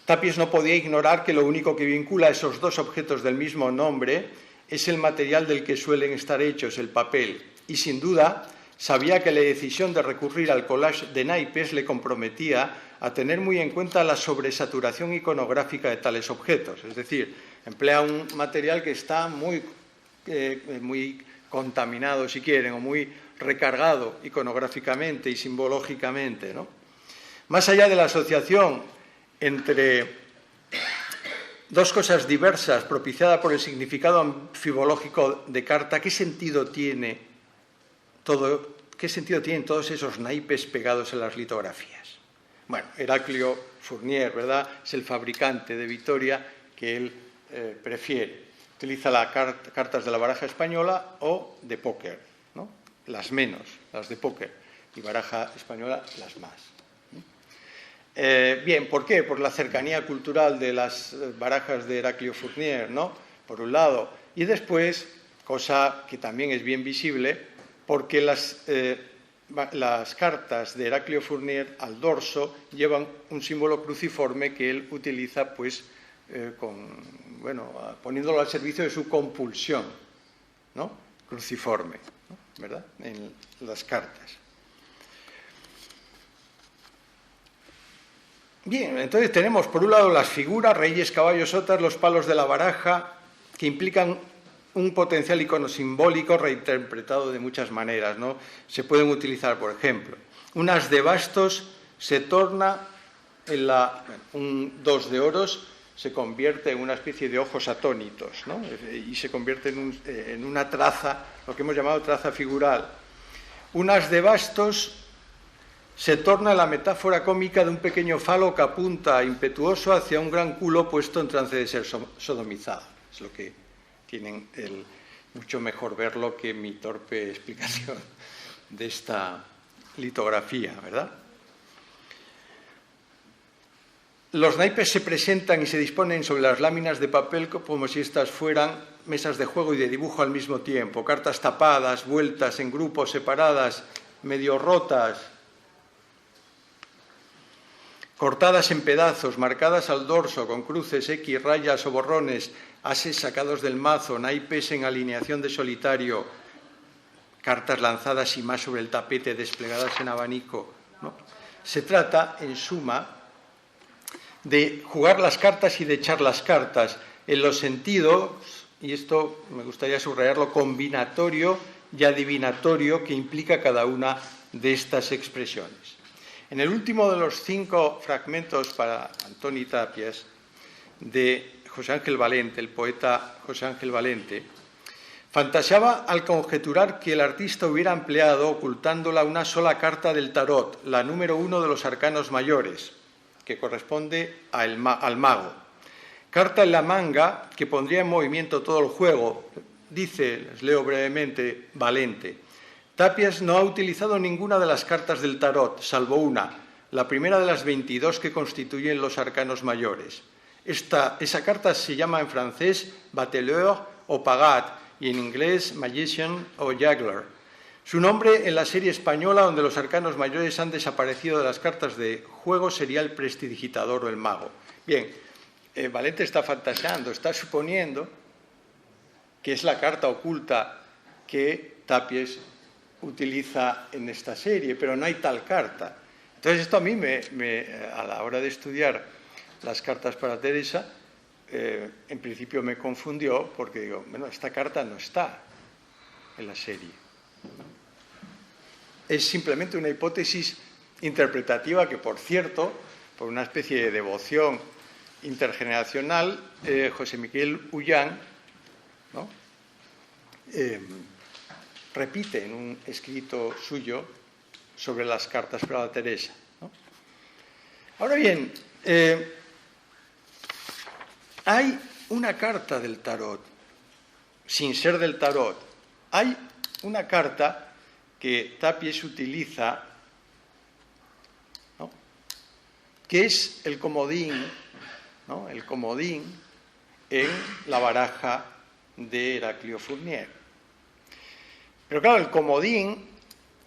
Tapies no podía ignorar que lo único que vincula a esos dos objetos del mismo nombre es el material del que suelen estar hechos, el papel, y sin duda sabía que la decisión de recurrir al collage de naipes le comprometía a tener muy en cuenta la sobresaturación iconográfica de tales objetos, es decir, emplea un material que está muy contaminado, si quieren, o muy recargado iconográficamente y simbológicamente, ¿no? Más allá de la asociación entre dos cosas diversas propiciada por el significado anfibológico de carta, ¿qué sentido tienen todos esos naipes pegados en las litografías? Bueno, Heraclio Fournier, ¿verdad?, es el fabricante de Vitoria que él prefiere. Utiliza las cartas de la baraja española o de póker, ¿no? Las menos, las de póker, y baraja española las más. Bien, ¿por qué? Por la cercanía cultural de las barajas de Heraclio Fournier, ¿no? Por un lado. Y después, cosa que también es bien visible, porque las cartas de Heraclio Fournier al dorso llevan un símbolo cruciforme que él utiliza, pues, poniéndolo al servicio de su compulsión, ¿no? Cruciforme, ¿no? ¿Verdad? En las cartas. Bien, entonces tenemos por un lado las figuras, reyes, caballos, sotas, los palos de la baraja, que implican un potencial icono simbólico reinterpretado de muchas maneras, ¿no? Se pueden utilizar, por ejemplo, un as de bastos se torna en un 2 de oros, se convierte en una especie de ojos atónitos, ¿no? Y se convierte en una traza, lo que hemos llamado traza figural. Un as de bastos se torna la metáfora cómica de un pequeño falo que apunta impetuoso hacia un gran culo puesto en trance de ser sodomizado. Es lo que tienen mucho mejor verlo que mi torpe explicación de esta litografía, ¿verdad? Los naipes se presentan y se disponen sobre las láminas de papel como si estas fueran mesas de juego y de dibujo al mismo tiempo, cartas tapadas, vueltas en grupos, separadas, medio rotas, cortadas en pedazos, marcadas al dorso con cruces, X, rayas o borrones, ases sacados del mazo, naipes en alineación de solitario, cartas lanzadas y más sobre el tapete, desplegadas en abanico, ¿no? Se trata, en suma, de jugar las cartas y de echar las cartas en los sentidos, y esto me gustaría subrayarlo, combinatorio y adivinatorio que implica cada una de estas expresiones. En el último de los 5 fragmentos para Antoni Tàpies de José Ángel Valente, el poeta José Ángel Valente, fantaseaba al conjeturar que el artista hubiera empleado, ocultándola, una sola carta del tarot, la número 1 de los arcanos mayores, que corresponde al mago. Carta en la manga que pondría en movimiento todo el juego. Dice, les leo brevemente, Valente: Tàpies no ha utilizado ninguna de las cartas del tarot, salvo una, la primera de las 22 que constituyen los arcanos mayores. Esa carta se llama en francés Bateleur o Pagat y en inglés Magician o Juggler. Su nombre en la serie española, donde los arcanos mayores han desaparecido de las cartas de juego, sería el prestidigitador o el mago. Bien, Valente está fantaseando, está suponiendo que es la carta oculta que Tàpies utiliza en esta serie, pero no hay tal carta. Entonces esto a mí, a la hora de estudiar las cartas para Teresa, en principio me confundió porque digo, bueno, esta carta no está en la serie. Es simplemente una hipótesis interpretativa que, por cierto, por una especie de devoción intergeneracional, José Miquel Ullán, ¿no?, repite en un escrito suyo sobre las cartas para Teresa, ¿no? Ahora bien, hay una carta del tarot, sin ser del tarot. Hay una carta que Tàpies utiliza, ¿no?, que es el comodín, ¿no?, el comodín en la baraja de Heraclio Fournier. Pero claro, el comodín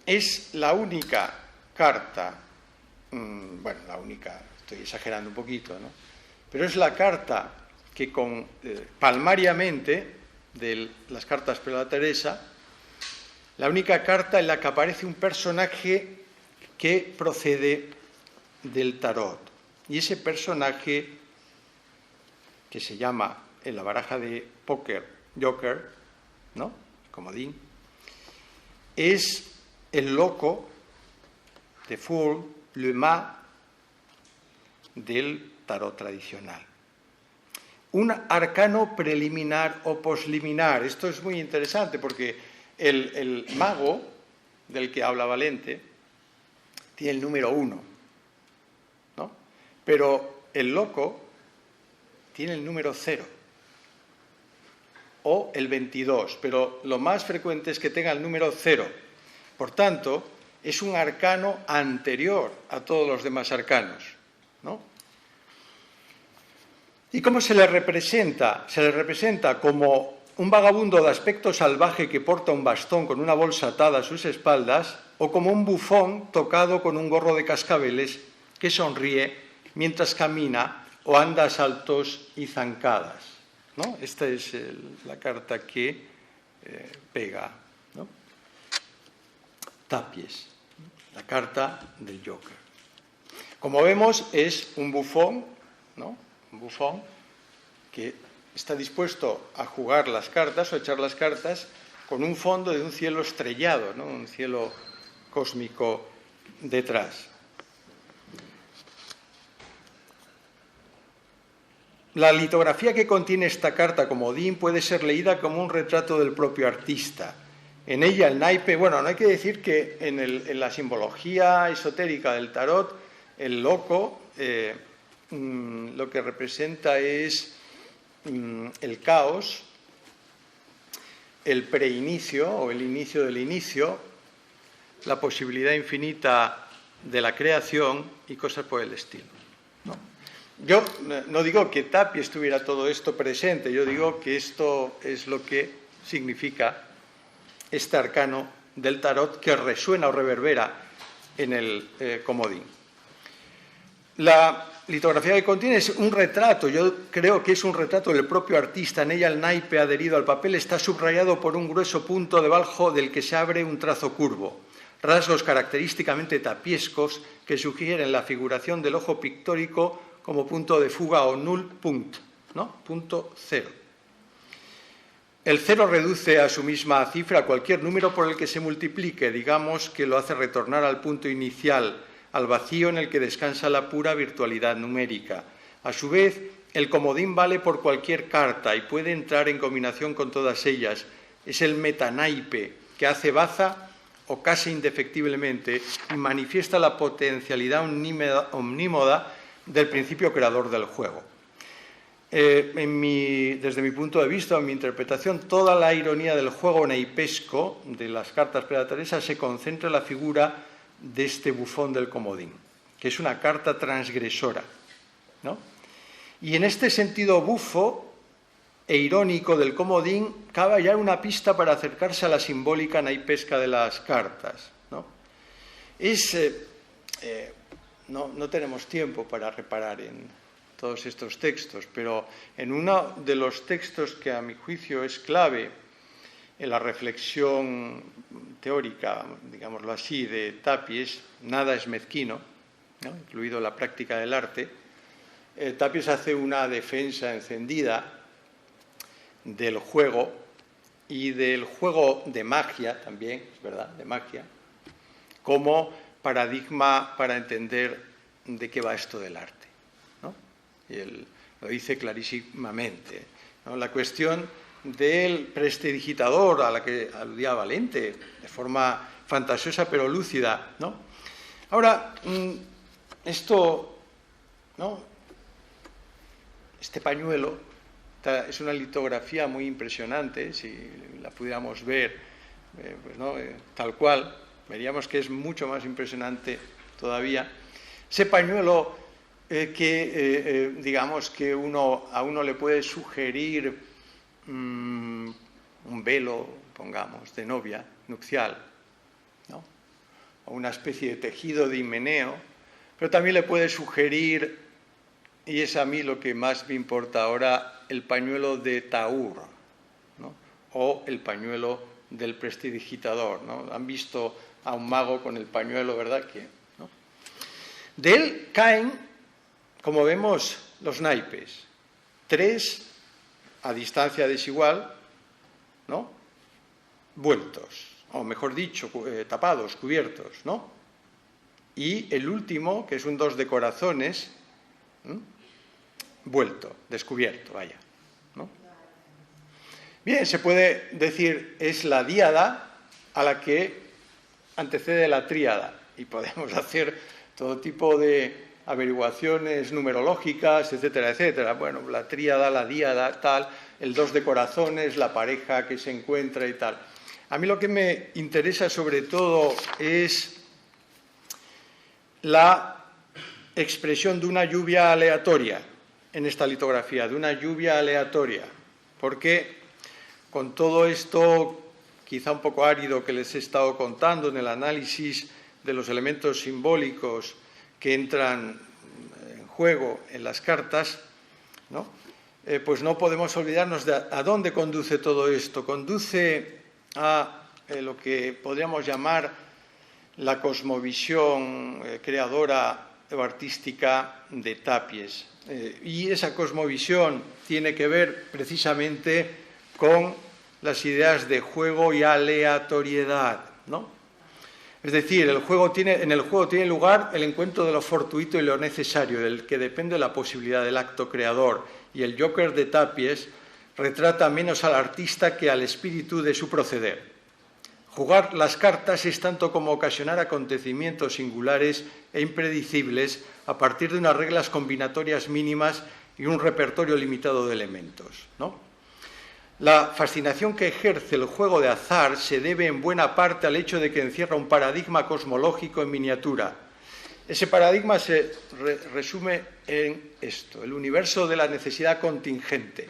es la única carta, bueno, la única, estoy exagerando un poquito, ¿no?, pero es la carta que palmariamente, de las cartas para Teresa, la única carta en la que aparece un personaje que procede del tarot. Y ese personaje, que se llama en la baraja de póker Joker, ¿no?, comodín, es el loco, de Fool, le mât, del tarot tradicional. Un arcano preliminar o posliminar. Esto es muy interesante porque el mago del que habla Valente tiene el número 1, ¿no?, pero el loco tiene el número 0 o el 22, pero lo más frecuente es que tenga el número 0. Por tanto, es un arcano anterior a todos los demás arcanos, ¿no? ¿Y cómo se le representa? Se le representa como un vagabundo de aspecto salvaje que porta un bastón con una bolsa atada a sus espaldas, o como un bufón tocado con un gorro de cascabeles que sonríe mientras camina o anda a saltos y zancadas, ¿no? Esta es la carta que pega, ¿no?, Tàpies, la carta del Joker. Como vemos, es un bufón, ¿no?, un bufón que está dispuesto a jugar las cartas o echar las cartas con un fondo de un cielo estrellado, ¿no?, un cielo cósmico detrás. La litografía que contiene esta carta comodín puede ser leída como un retrato del propio artista. En ella el naipe, bueno, no hay que decir que en la simbología esotérica del tarot, el loco lo que representa es el caos, el preinicio o el inicio del inicio, la posibilidad infinita de la creación y cosas por el estilo, ¿no? Yo no digo que Tàpies tuviera todo esto presente, yo digo que esto es lo que significa este arcano del tarot que resuena o reverbera en el comodín. La litografía que contiene es un retrato, yo creo que es un retrato del propio artista. En ella el naipe adherido al papel está subrayado por un grueso punto debajo del que se abre un trazo curvo, rasgos característicamente tapiescos que sugieren la figuración del ojo pictórico como punto de fuga o null punct, ¿no?, punto 0. El 0 reduce a su misma cifra cualquier número por el que se multiplique, digamos que lo hace retornar al punto inicial, al vacío en el que descansa la pura virtualidad numérica. A su vez, el comodín vale por cualquier carta y puede entrar en combinación con todas ellas. Es el metanaipe que hace baza o casi indefectiblemente y manifiesta la potencialidad omnímoda del principio creador del juego. Desde mi punto de vista, en mi interpretación, toda la ironía del juego naipesco de las cartas predatoresas se concentra en la figura de este bufón del comodín, que es una carta transgresora, ¿no? Y en este sentido bufo e irónico del comodín cabe hallar una pista para acercarse a la simbólica naipesca de las cartas, ¿no? No tenemos tiempo para reparar en todos estos textos, pero en uno de los textos que a mi juicio es clave en la reflexión teórica, digámoslo así, de Tapies, Nada es mezquino, ¿no?, incluido la práctica del arte, Tapies hace una defensa encendida del juego y del juego de magia también, es verdad, de magia, como paradigma para entender de qué va esto del arte, ¿no? Y él lo dice clarísimamente, ¿no? La cuestión del prestidigitador, a la que aludía Valente, de forma fantasiosa pero lúcida, ¿no? Ahora, esto, ¿no?, este pañuelo es una litografía muy impresionante. Si la pudiéramos ver, pues, ¿no?, tal cual, veríamos que es mucho más impresionante todavía. Ese pañuelo digamos que a uno le puede sugerir un velo, pongamos, de novia, nupcial, ¿no?, o una especie de tejido de himeneo, pero también le puede sugerir, y es a mí lo que más me importa ahora, el pañuelo de Taur, ¿no?, o el pañuelo del prestidigitador, ¿no? Han visto a un mago con el pañuelo, ¿verdad? ¿No? De él caen, como vemos, los naipes, 3 a distancia desigual, ¿no?, vueltos, o mejor dicho, tapados, cubiertos, ¿no? Y el último, que es un 2 de corazones, vuelto, descubierto, vaya, ¿no? Bien, se puede decir, es la díada a la que antecede la tríada, y podemos hacer todo tipo de averiguaciones numerológicas, etcétera, etcétera. Bueno, la tríada, la díada, tal, el 2 de corazones, la pareja que se encuentra y tal. A mí lo que me interesa sobre todo es la expresión de una lluvia aleatoria en esta litografía, de una lluvia aleatoria, porque con todo esto quizá un poco árido que les he estado contando en el análisis de los elementos simbólicos que entran en juego en las cartas, ¿no?, pues no podemos olvidarnos de a dónde conduce todo esto. Conduce a lo que podríamos llamar la cosmovisión creadora o artística de Tapies. Y esa cosmovisión tiene que ver precisamente con las ideas de juego y aleatoriedad, ¿no? Es decir, en el juego tiene lugar el encuentro de lo fortuito y lo necesario, del que depende la posibilidad del acto creador. Y el Joker de Tapies retrata menos al artista que al espíritu de su proceder. Jugar las cartas es tanto como ocasionar acontecimientos singulares e impredecibles a partir de unas reglas combinatorias mínimas y un repertorio limitado de elementos, ¿no? La fascinación que ejerce el juego de azar se debe en buena parte al hecho de que encierra un paradigma cosmológico en miniatura. Ese paradigma se resume en esto: el universo de la necesidad contingente.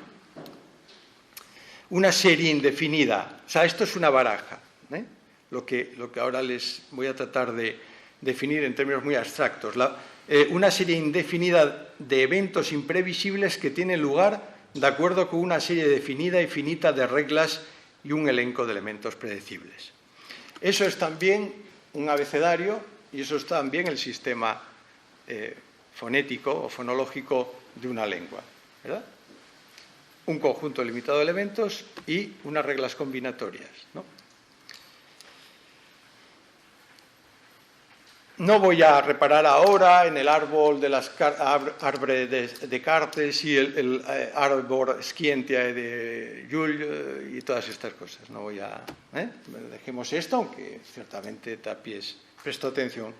Una serie indefinida. O sea, esto es una baraja, ¿eh? Lo que ahora les voy a tratar de definir en términos muy abstractos. Una serie indefinida de eventos imprevisibles que tienen lugar de acuerdo con una serie definida y finita de reglas y un elenco de elementos predecibles. Eso es también un abecedario y eso es también el sistema fonético o fonológico de una lengua, ¿verdad? Un conjunto limitado de elementos y unas reglas combinatorias, ¿no? No voy a reparar ahora en el árbol de las arbre de Descartes y el árbol Scientiae de Jules y todas estas cosas. No voy a... Dejemos esto, aunque ciertamente Tapies prestó atención.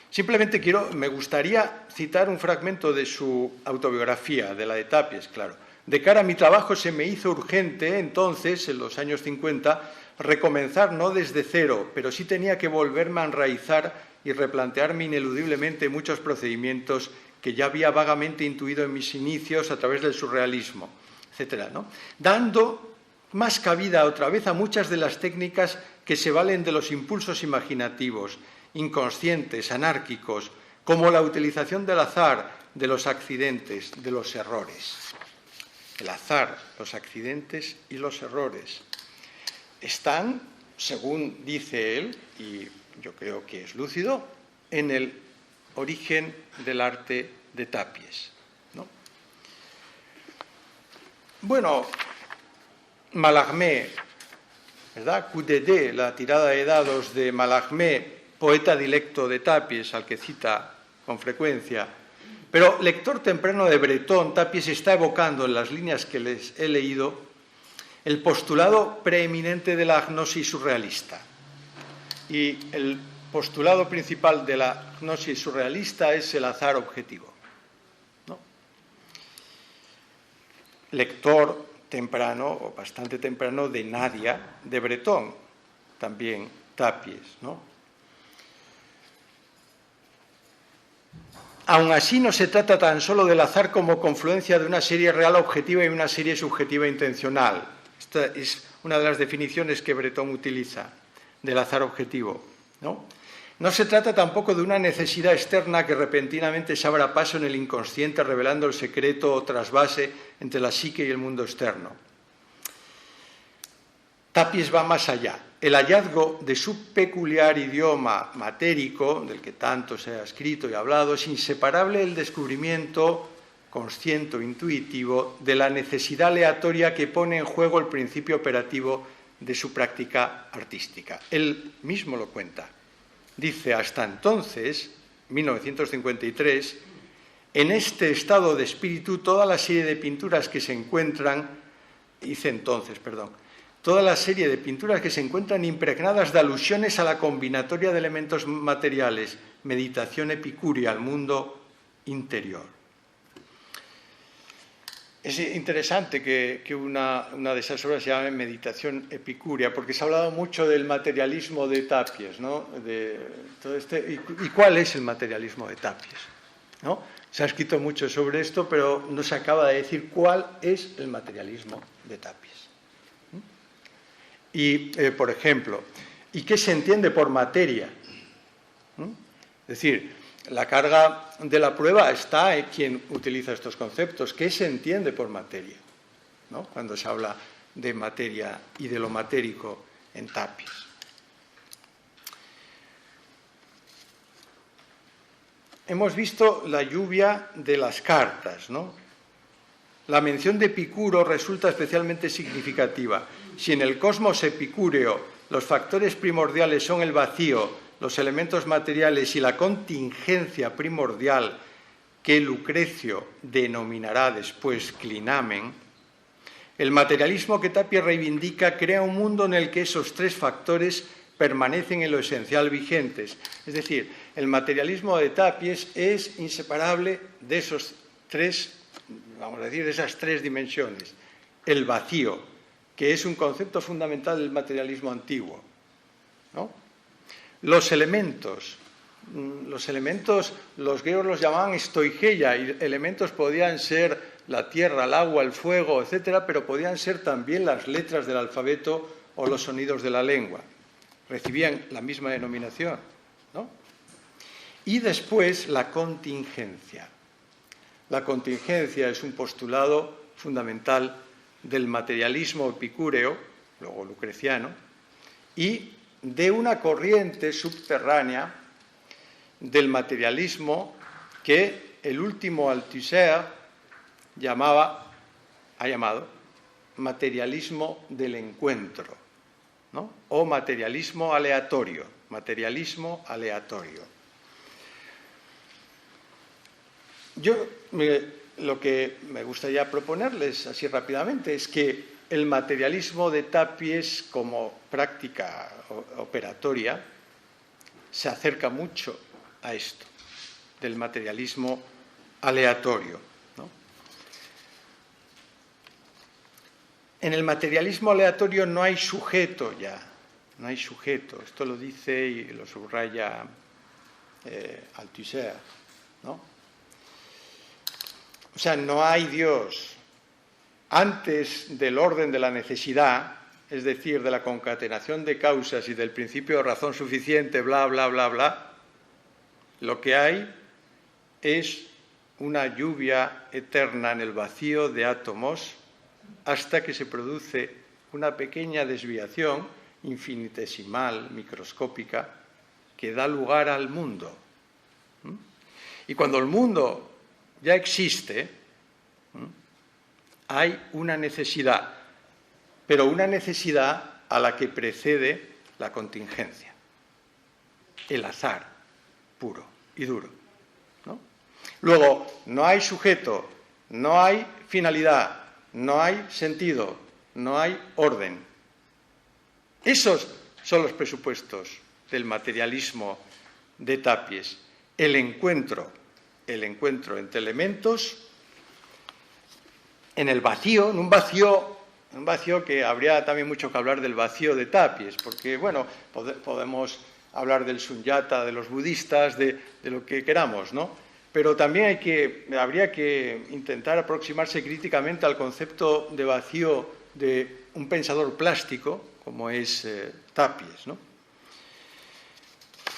Simplemente me gustaría citar un fragmento de su autobiografía, de la de Tapies, claro. De cara a mi trabajo se me hizo urgente entonces, en los años 50, recomenzar no desde cero, pero sí tenía que volverme a enraizar y replantearme ineludiblemente muchos procedimientos que ya había vagamente intuido en mis inicios a través del surrealismo, etcétera, ¿no? Dando más cabida otra vez a muchas de las técnicas que se valen de los impulsos imaginativos, inconscientes, anárquicos, como la utilización del azar, de los accidentes, de los errores. El azar, los accidentes y los errores están, según dice él, y yo creo que es lúcido, en el origen del arte de Tapies, ¿no? Bueno, Mallarmé, ¿verdad? Coup de dés, la tirada de dados de Mallarmé, poeta dilecto de Tapies, al que cita con frecuencia. Pero lector temprano de Breton, Tapies está evocando en las líneas que les he leído el postulado preeminente de la gnosis surrealista. Y el postulado principal de la gnosis surrealista es el azar objetivo, ¿no? Lector temprano, o bastante temprano, de Nadia, de Breton, también Tapies, ¿no? Aún así, no se trata tan solo del azar como confluencia de una serie real objetiva y una serie subjetiva intencional. Esta es una de las definiciones que Breton utiliza del azar objetivo, ¿no? No se trata tampoco de una necesidad externa que repentinamente se abra paso en el inconsciente, revelando el secreto o trasvase entre la psique y el mundo externo. Tapies va más allá. El hallazgo de su peculiar idioma matérico, del que tanto se ha escrito y hablado, es inseparable del descubrimiento consciente o intuitivo de la necesidad aleatoria que pone en juego el principio operativo de su práctica artística. Él mismo lo cuenta. Dice, hasta entonces, 1953, en este estado de espíritu, toda la serie de pinturas que se encuentran, toda la serie de pinturas que se encuentran impregnadas de alusiones a la combinatoria de elementos materiales, meditación epicúrea al mundo interior. Es interesante que una de esas obras se llame Meditación epicúrea, porque se ha hablado mucho del materialismo de Tapies, ¿no? ¿Y cuál es el materialismo de Tapies? ¿No? Se ha escrito mucho sobre esto, pero no se acaba de decir cuál es el materialismo de Tapies. Y, por ejemplo, ¿y qué se entiende por materia? Es decir, la carga de la prueba está en quien utiliza estos conceptos. ¿Qué se entiende por materia? ¿No? Cuando se habla de materia y de lo matérico en Tapies. Hemos visto la lluvia de las cartas, ¿no? La mención de Epicuro resulta especialmente significativa. Si en el cosmos epicúreo los factores primordiales son el vacío, los elementos materiales y la contingencia primordial que Lucrecio denominará después clinamen, el materialismo que Tapies reivindica crea un mundo en el que esos tres factores permanecen en lo esencial vigentes. Es decir, el materialismo de Tapies es inseparable de esos tres, vamos a decir, de esas tres dimensiones. El vacío, que es un concepto fundamental del materialismo antiguo, ¿no? Los elementos, los griegos los llamaban stoicheia, y elementos podían ser la tierra, el agua, el fuego, etcétera, pero podían ser también las letras del alfabeto o los sonidos de la lengua. Recibían la misma denominación, ¿no? Y después la contingencia. La contingencia es un postulado fundamental del materialismo epicúreo, luego lucreciano, y de una corriente subterránea del materialismo que el último Althusser ha llamado materialismo del encuentro, ¿no? O materialismo aleatorio. Lo que me gustaría proponerles así rápidamente es que el materialismo de Tapies como práctica operatoria se acerca mucho a esto, del materialismo aleatorio, ¿no? En el materialismo aleatorio no hay sujeto ya, no hay sujeto. Esto lo dice y lo subraya Althusser, ¿no? O sea, no hay Dios. Antes del orden de la necesidad, es decir, de la concatenación de causas y del principio de razón suficiente, bla, bla, bla, bla, lo que hay es una lluvia eterna en el vacío de átomos hasta que se produce una pequeña desviación infinitesimal, microscópica, que da lugar al mundo. Y cuando el mundo ya existe, hay una necesidad, pero una necesidad a la que precede la contingencia, el azar puro y duro, ¿no? Luego, no hay sujeto, no hay finalidad, no hay sentido, no hay orden. Esos son los presupuestos del materialismo de Tapies. El encuentro entre elementos en el vacío, en un vacío que habría también mucho que hablar del vacío de Tapies, porque, bueno, podemos hablar del sunyata, de los budistas, de lo que queramos, ¿no? Pero también habría que intentar aproximarse críticamente al concepto de vacío de un pensador plástico, como es Tapies, ¿no?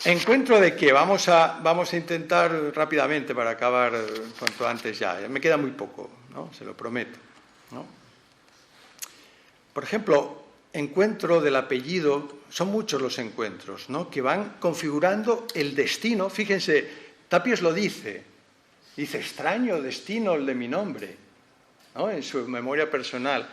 ¿Encuentro de qué? Vamos a intentar rápidamente para acabar cuanto antes ya. Me queda muy poco, ¿no? Se lo prometo, ¿no? Por ejemplo, encuentro del apellido, son muchos los encuentros, ¿no?, que van configurando el destino. Fíjense, Tapies lo dice, extraño destino el de mi nombre, ¿no?, en su memoria personal.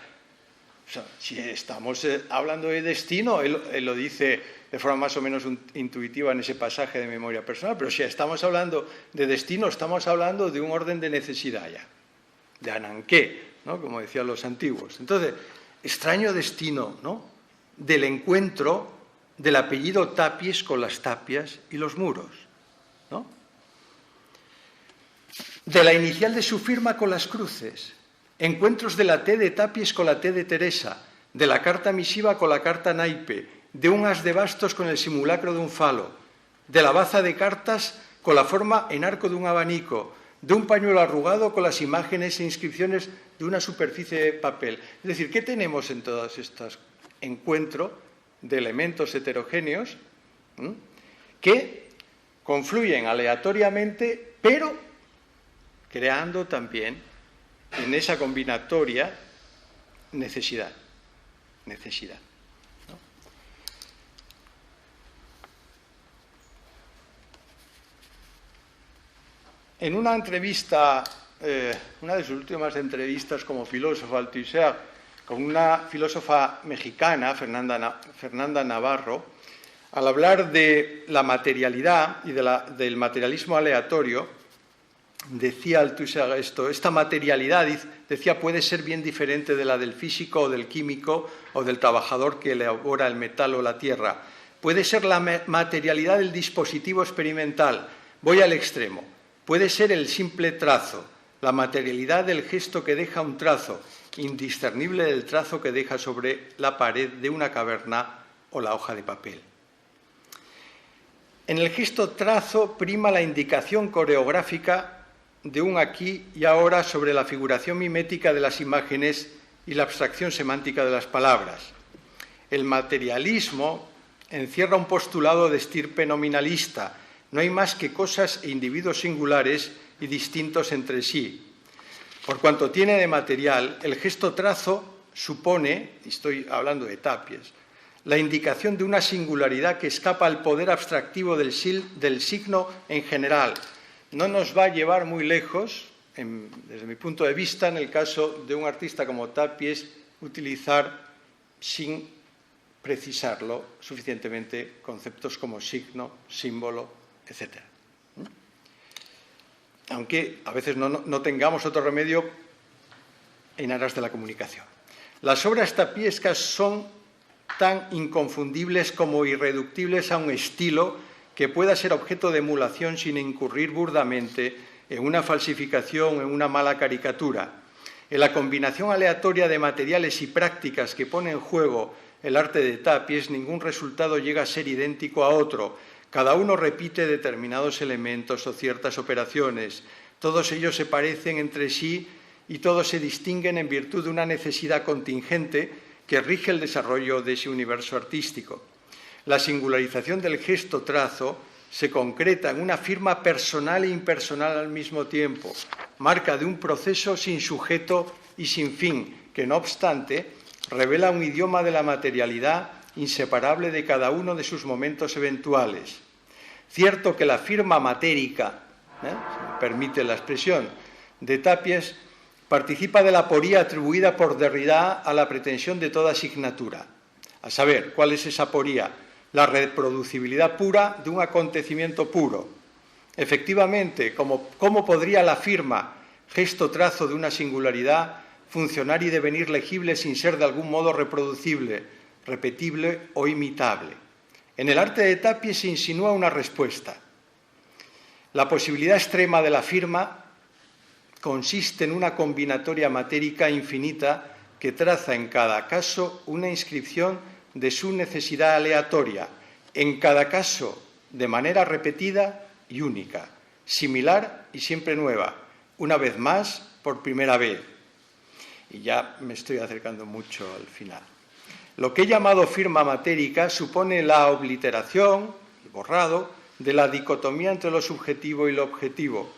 O sea, si estamos hablando de destino, él lo dice de forma más o menos intuitiva en ese pasaje de memoria personal, pero si estamos hablando de destino, estamos hablando de un orden de necesidad ya, de Ananqué, ¿no?, como decían los antiguos. Entonces, extraño destino, ¿no?, del encuentro del apellido Tapies con las tapias y los muros, ¿no?, de la inicial de su firma con las cruces, encuentros de la T de Tapies con la T de Teresa, de la carta misiva con la carta naipe, de un as de bastos con el simulacro de un falo, de la baza de cartas con la forma en arco de un abanico, de un pañuelo arrugado con las imágenes e inscripciones de una superficie de papel. Es decir, ¿qué tenemos en todos estos encuentros de elementos heterogéneos que confluyen aleatoriamente, pero creando también en esa combinatoria necesidad? ¿No? En una entrevista, una de sus últimas entrevistas como filósofo, Althusser, con una filósofa mexicana, Fernanda Navarro, al hablar de la materialidad y del materialismo aleatorio, decía Althusser esto: esta materialidad, decía, puede ser bien diferente de la del físico o del químico o del trabajador que elabora el metal o la tierra. Puede ser la materialidad del dispositivo experimental. Voy al extremo. Puede ser el simple trazo, la materialidad del gesto que deja un trazo, indiscernible del trazo que deja sobre la pared de una caverna o la hoja de papel. En el gesto trazo prima la indicación coreográfica de un aquí y ahora sobre la figuración mimética de las imágenes y la abstracción semántica de las palabras. El materialismo encierra un postulado de estirpe nominalista. No hay más que cosas e individuos singulares y distintos entre sí. Por cuanto tiene de material, el gesto trazo supone, y estoy hablando de Tapies, la indicación de una singularidad que escapa al poder abstractivo del signo en general. No nos va a llevar muy lejos, desde mi punto de vista, en el caso de un artista como Tapies, utilizar, sin precisarlo suficientemente, conceptos como signo, símbolo, etc. aunque a veces no tengamos otro remedio en aras de la comunicación. Las obras tapiescas son tan inconfundibles como irreductibles a un estilo que pueda ser objeto de emulación sin incurrir burdamente en una falsificación o en una mala caricatura. En la combinación aleatoria de materiales y prácticas que pone en juego el arte de Tapies, ningún resultado llega a ser idéntico a otro. Cada uno repite determinados elementos o ciertas operaciones. Todos ellos se parecen entre sí y todos se distinguen en virtud de una necesidad contingente que rige el desarrollo de ese universo artístico. La singularización del gesto-trazo se concreta en una firma personal e impersonal al mismo tiempo, marca de un proceso sin sujeto y sin fin, que no obstante revela un idioma de la materialidad inseparable de cada uno de sus momentos eventuales. Cierto que la firma matérica, si me permite la expresión, de Tapies participa de la aporía atribuida por Derrida a la pretensión de toda asignatura. A saber, ¿cuál es esa aporía? La reproducibilidad pura de un acontecimiento puro. Efectivamente, ¿cómo podría la firma, gesto-trazo de una singularidad, funcionar y devenir legible sin ser de algún modo reproducible, repetible o imitable? En el arte de Tapies se insinúa una respuesta. La posibilidad extrema de la firma consiste en una combinatoria matérica infinita que traza en cada caso una inscripción de su necesidad aleatoria, en cada caso de manera repetida y única, similar y siempre nueva, una vez más, por primera vez. Y ya me estoy acercando mucho al final. Lo que he llamado firma matérica supone la obliteración, el borrado, de la dicotomía entre lo subjetivo y lo objetivo.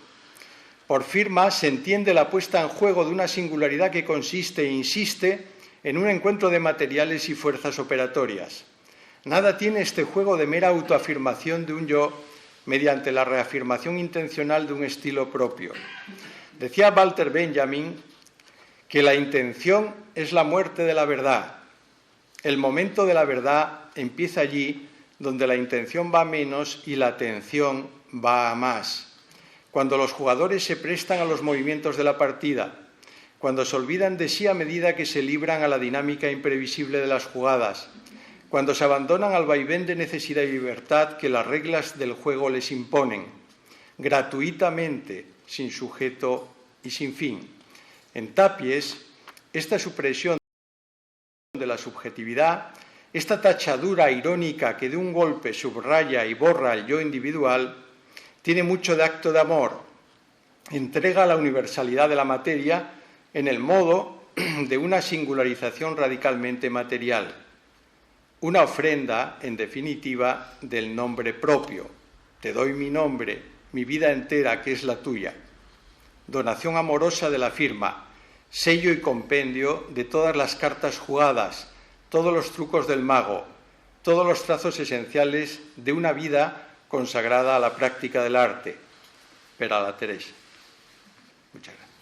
Por firma se entiende la puesta en juego de una singularidad que consiste e insiste en un encuentro de materiales y fuerzas operatorias. Nada tiene este juego de mera autoafirmación de un yo mediante la reafirmación intencional de un estilo propio. Decía Walter Benjamin que la intención es la muerte de la verdad. El momento de la verdad empieza allí donde la intención va a menos y la atención va a más. Cuando los jugadores se prestan a los movimientos de la partida, cuando se olvidan de sí a medida que se libran a la dinámica imprevisible de las jugadas, cuando se abandonan al vaivén de necesidad y libertad que las reglas del juego les imponen, gratuitamente, sin sujeto y sin fin. En Tapies, esta supresión de la subjetividad, esta tachadura irónica que de un golpe subraya y borra el yo individual, tiene mucho de acto de amor, entrega la universalidad de la materia en el modo de una singularización radicalmente material, una ofrenda, en definitiva, del nombre propio. Te doy mi nombre, mi vida entera, que es la tuya. Donación amorosa de la firma, sello y compendio de todas las cartas jugadas, todos los trucos del mago, todos los trazos esenciales de una vida consagrada a la práctica del arte. Per a la Teresa. Muchas gracias.